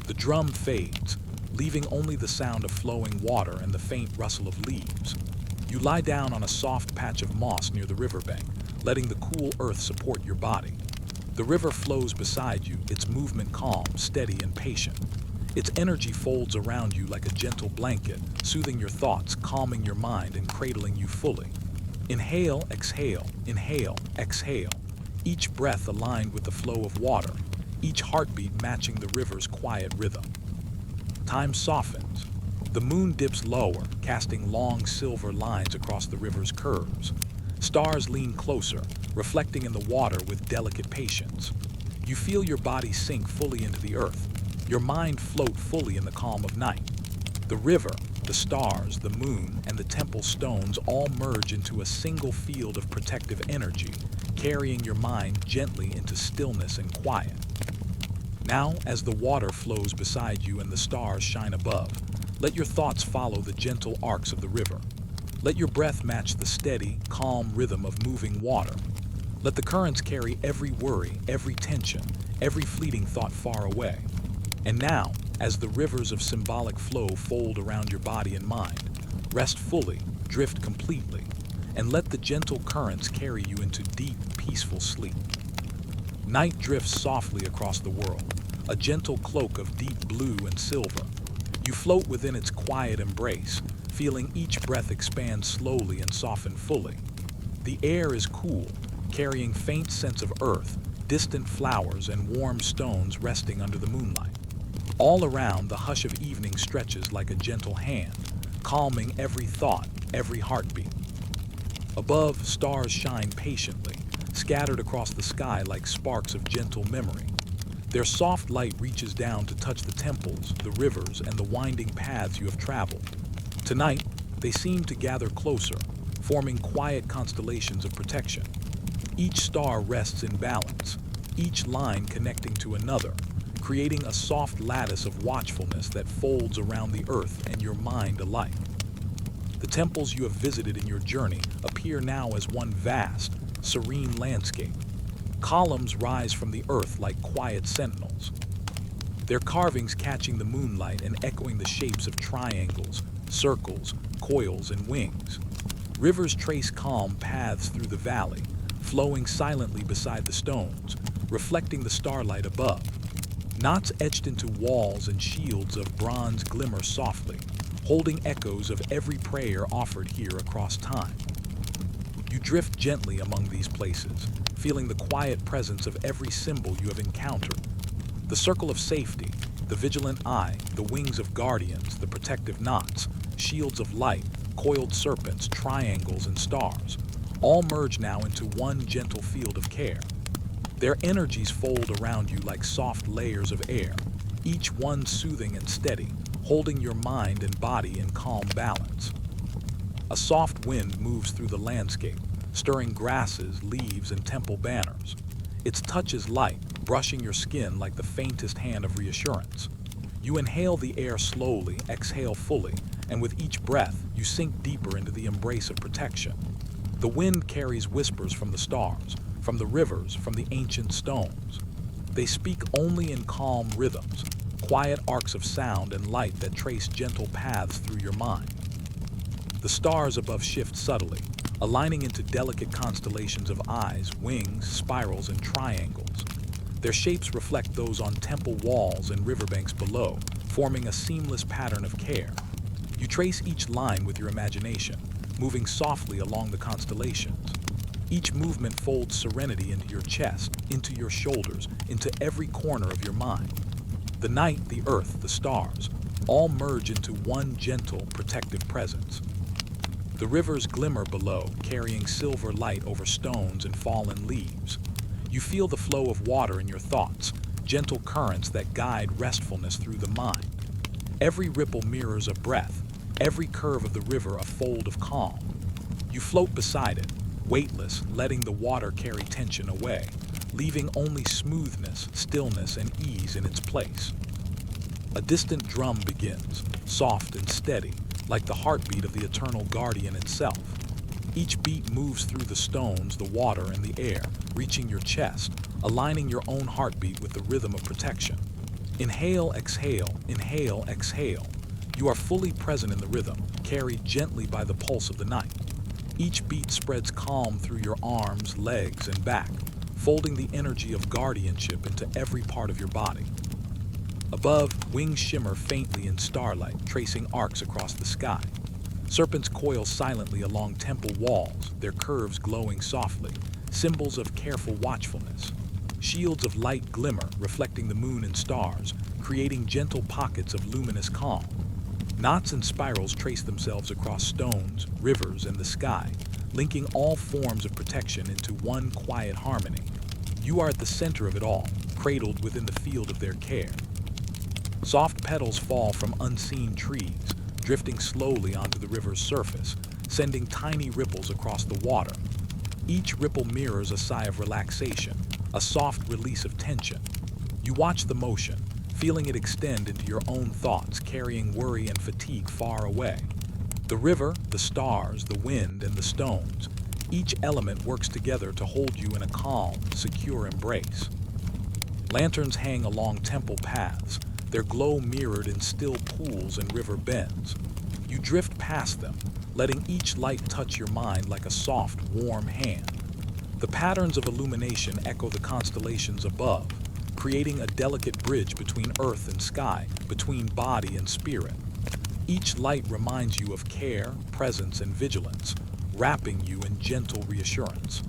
The drum fades, leaving only the sound of flowing water and the faint rustle of leaves. You lie down on a soft patch of moss near the riverbank, letting the cool earth support your body. The river flows beside you, its movement calm, steady, and patient. Its energy folds around you like a gentle blanket, soothing your thoughts, calming your mind, and cradling you fully. Inhale, exhale, inhale, exhale. Each breath aligned with the flow of water, each heartbeat matching the river's quiet rhythm. Time softens. The moon dips lower, casting long silver lines across the river's curves. Stars lean closer, reflecting in the water with delicate patience. You feel your body sink fully into the earth, your mind float fully in the calm of night. The river, the stars, the moon, and the temple stones all merge into a single field of protective energy, carrying your mind gently into stillness and quiet. Now, as the water flows beside you and the stars shine above, let your thoughts follow the gentle arcs of the river. Let your breath match the steady, calm rhythm of moving water. Let the currents carry every worry, every tension, every fleeting thought far away. And now, as the rivers of symbolic flow fold around your body and mind, rest fully, drift completely, and let the gentle currents carry you into deep, peaceful sleep. Night drifts softly across the world, a gentle cloak of deep blue and silver. You float within its quiet embrace, feeling each breath expand slowly and soften fully. The air is cool, carrying faint scents of earth, distant flowers, and warm stones resting under the moonlight. All around, the hush of evening stretches like a gentle hand, calming every thought, every heartbeat. Above, stars shine patiently, scattered across the sky like sparks of gentle memory. Their soft light reaches down to touch the temples, the rivers, and the winding paths you have traveled. Tonight, they seem to gather closer, forming quiet constellations of protection. Each star rests in balance, each line connecting to another, creating a soft lattice of watchfulness that folds around the earth and your mind alike. The temples you have visited in your journey appear now as one vast, serene landscape. Columns rise from the earth like quiet sentinels, their carvings catching the moonlight and echoing the shapes of triangles, circles, coils, and wings. Rivers trace calm paths through the valley, flowing silently beside the stones, reflecting the starlight above. Knots etched into walls and shields of bronze glimmer softly, holding echoes of every prayer offered here across time. You drift gently among these places, feeling the quiet presence of every symbol you have encountered. The circle of safety, the vigilant eye, the wings of guardians, the protective knots, shields of light, coiled serpents, triangles, and stars, all merge now into one gentle field of care. Their energies fold around you like soft layers of air, each one soothing and steady, holding your mind and body in calm balance. A soft wind moves through the landscape, stirring grasses, leaves, and temple banners. Its touch is light, brushing your skin like the faintest hand of reassurance. You inhale the air slowly, exhale fully, and with each breath, you sink deeper into the embrace of protection. The wind carries whispers from the stars, from the rivers, from the ancient stones. They speak only in calm rhythms, quiet arcs of sound and light that trace gentle paths through your mind. The stars above shift subtly, aligning into delicate constellations of eyes, wings, spirals, and triangles. Their shapes reflect those on temple walls and riverbanks below, forming a seamless pattern of care. You trace each line with your imagination, moving softly along the constellations. Each movement folds serenity into your chest, into your shoulders, into every corner of your mind. The night, the earth, the stars, all merge into one gentle, protective presence. The rivers glimmer below, carrying silver light over stones and fallen leaves. You feel the flow of water in your thoughts, gentle currents that guide restfulness through the mind. Every ripple mirrors a breath, every curve of the river a fold of calm. You float beside it, weightless, letting the water carry tension away, leaving only smoothness, stillness, and ease in its place. A distant drum begins, soft and steady, like the heartbeat of the eternal guardian itself. Each beat moves through the stones, the water, and the air, reaching your chest, aligning your own heartbeat with the rhythm of protection. Inhale, exhale, inhale, exhale. You are fully present in the rhythm, carried gently by the pulse of the night. Each beat spreads calm through your arms, legs, and back, folding the energy of guardianship into every part of your body. Above, wings shimmer faintly in starlight, tracing arcs across the sky. Serpents coil silently along temple walls, their curves glowing softly, symbols of careful watchfulness. Shields of light glimmer, reflecting the moon and stars, creating gentle pockets of luminous calm. Knots and spirals trace themselves across stones, rivers, and the sky, linking all forms of protection into one quiet harmony. You are at the center of it all, cradled within the field of their care. Soft petals fall from unseen trees, drifting slowly onto the river's surface, sending tiny ripples across the water. Each ripple mirrors a sigh of relaxation, a soft release of tension. You watch the motion, feeling it extend into your own thoughts, carrying worry and fatigue far away. The river, the stars, the wind, and the stones, each element works together to hold you in a calm, secure embrace. Lanterns hang along temple paths, their glow mirrored in still pools and river bends. You drift past them, letting each light touch your mind like a soft, warm hand. The patterns of illumination echo the constellations above, creating a delicate bridge between earth and sky, between body and spirit. Each light reminds you of care, presence, and vigilance, wrapping you in gentle reassurance.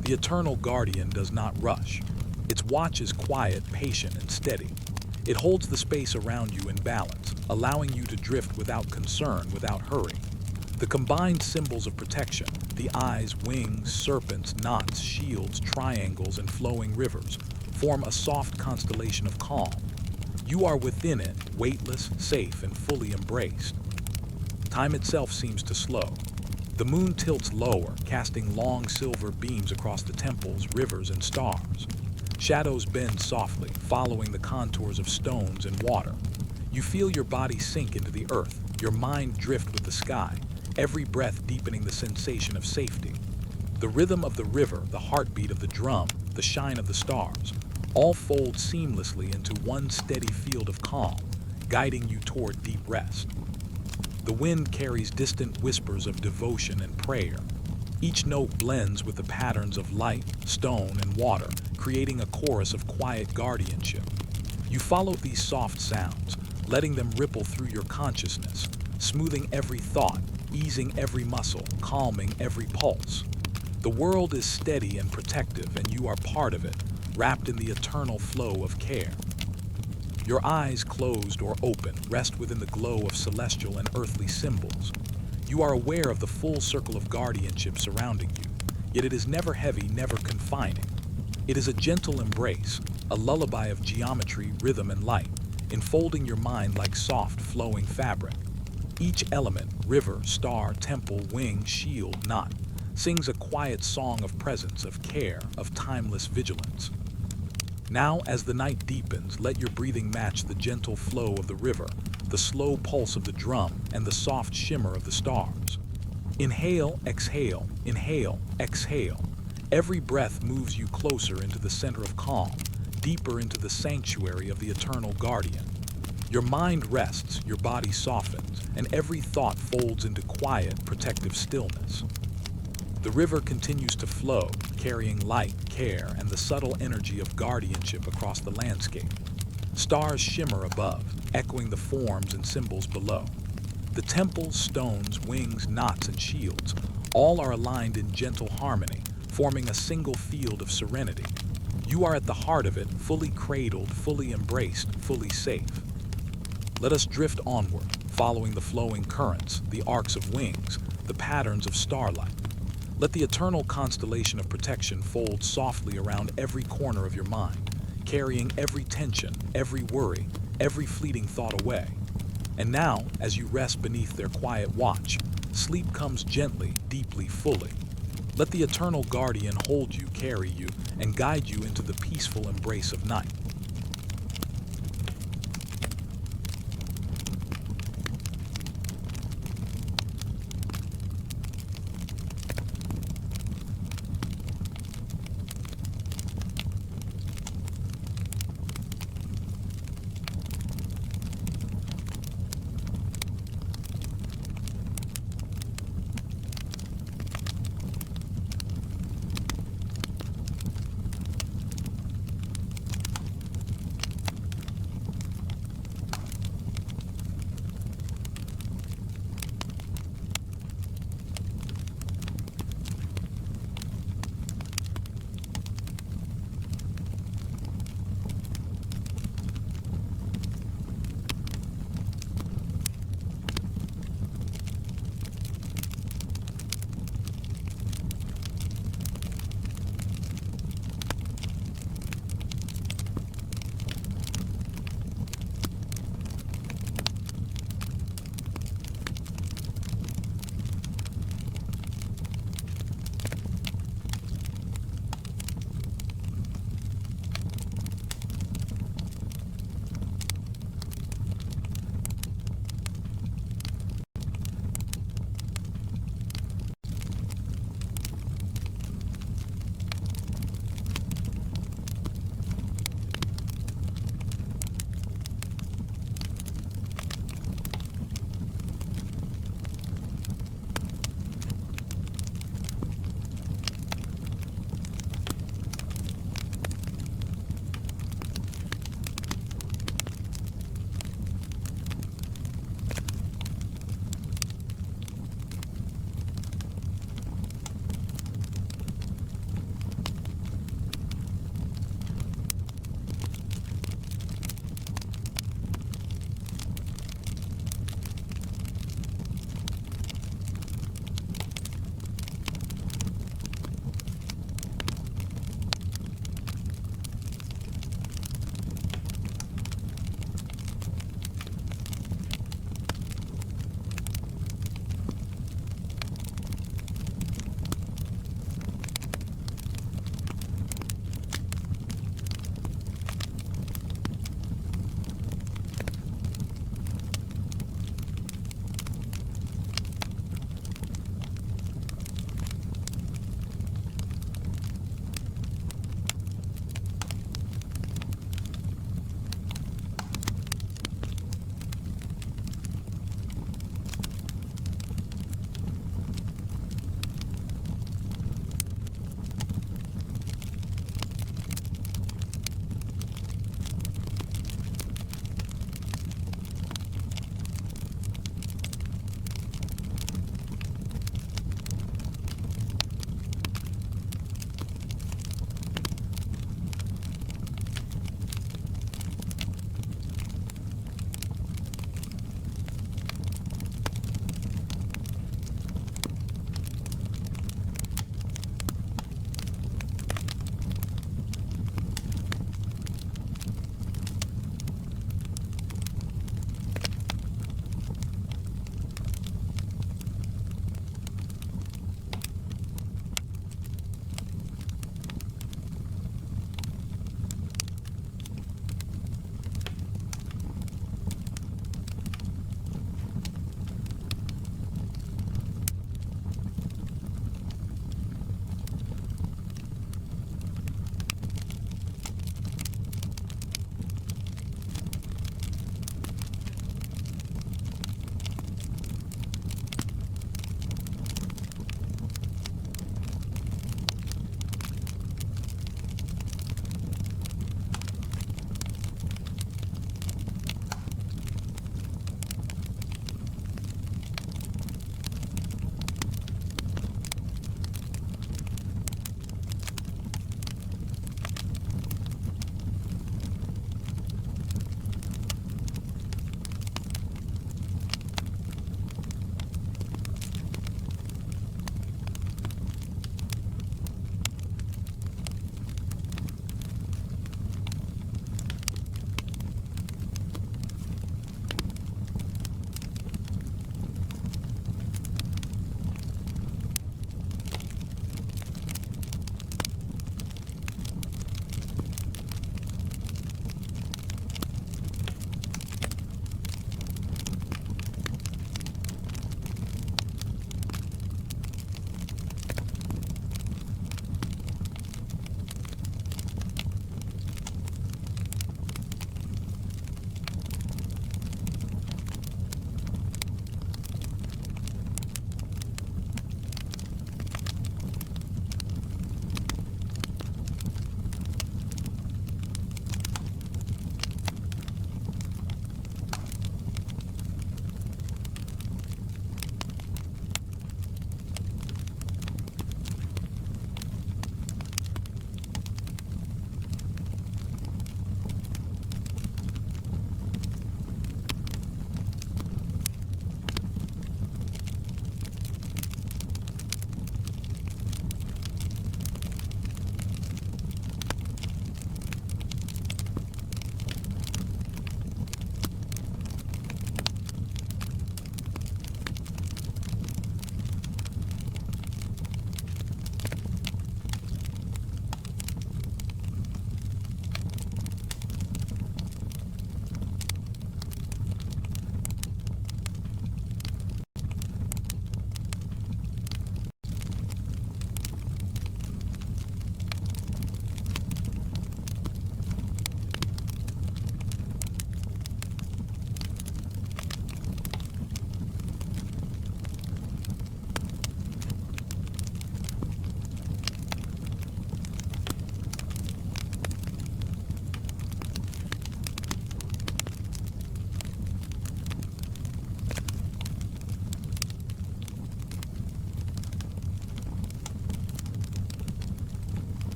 The eternal guardian does not rush. Its watch is quiet, patient, and steady. It holds the space around you in balance, allowing you to drift without concern, without hurry. The combined symbols of protection, the eyes, wings, serpents, knots, shields, triangles, and flowing rivers, form a soft constellation of calm. You are within it, weightless, safe, and fully embraced. Time itself seems to slow. The moon tilts lower, casting long silver beams across the temples, rivers, and stars. Shadows bend softly, following the contours of stones and water. You feel your body sink into the earth, your mind drift with the sky, every breath deepening the sensation of safety. The rhythm of the river, the heartbeat of the drum, the shine of the stars, all fold seamlessly into one steady field of calm, guiding you toward deep rest. The wind carries distant whispers of devotion and prayer. Each note blends with the patterns of light, stone, and water, creating a chorus of quiet guardianship. You follow these soft sounds, letting them ripple through your consciousness, smoothing every thought, easing every muscle, calming every pulse. The world is steady and protective, and you are part of it, wrapped in the eternal flow of care. Your eyes, closed or open, rest within the glow of celestial and earthly symbols. You are aware of the full circle of guardianship surrounding you, yet it is never heavy, never confining. It is a gentle embrace, a lullaby of geometry, rhythm, and light, enfolding your mind like soft, flowing fabric. Each element, river, star, temple, wing, shield, knot, sings a quiet song of presence, of care, of timeless vigilance. Now, as the night deepens, let your breathing match the gentle flow of the river, the slow pulse of the drum, and the soft shimmer of the stars. Inhale, exhale, inhale, exhale. Every breath moves you closer into the center of calm, deeper into the sanctuary of the eternal guardian. Your mind rests, your body softens, and every thought folds into quiet, protective stillness. The river continues to flow, carrying light, care, and the subtle energy of guardianship across the landscape. Stars shimmer above, echoing the forms and symbols below. The temples, stones, wings, knots, and shields, all are aligned in gentle harmony, forming a single field of serenity. You are at the heart of it, fully cradled, fully embraced, fully safe. Let us drift onward, following the flowing currents, the arcs of wings, the patterns of starlight. Let the eternal constellation of protection fold softly around every corner of your mind, carrying every tension, every worry, every fleeting thought away. And now, as you rest beneath their quiet watch, sleep comes gently, deeply, fully. Let the eternal guardian hold you, carry you, and guide you into the peaceful embrace of night.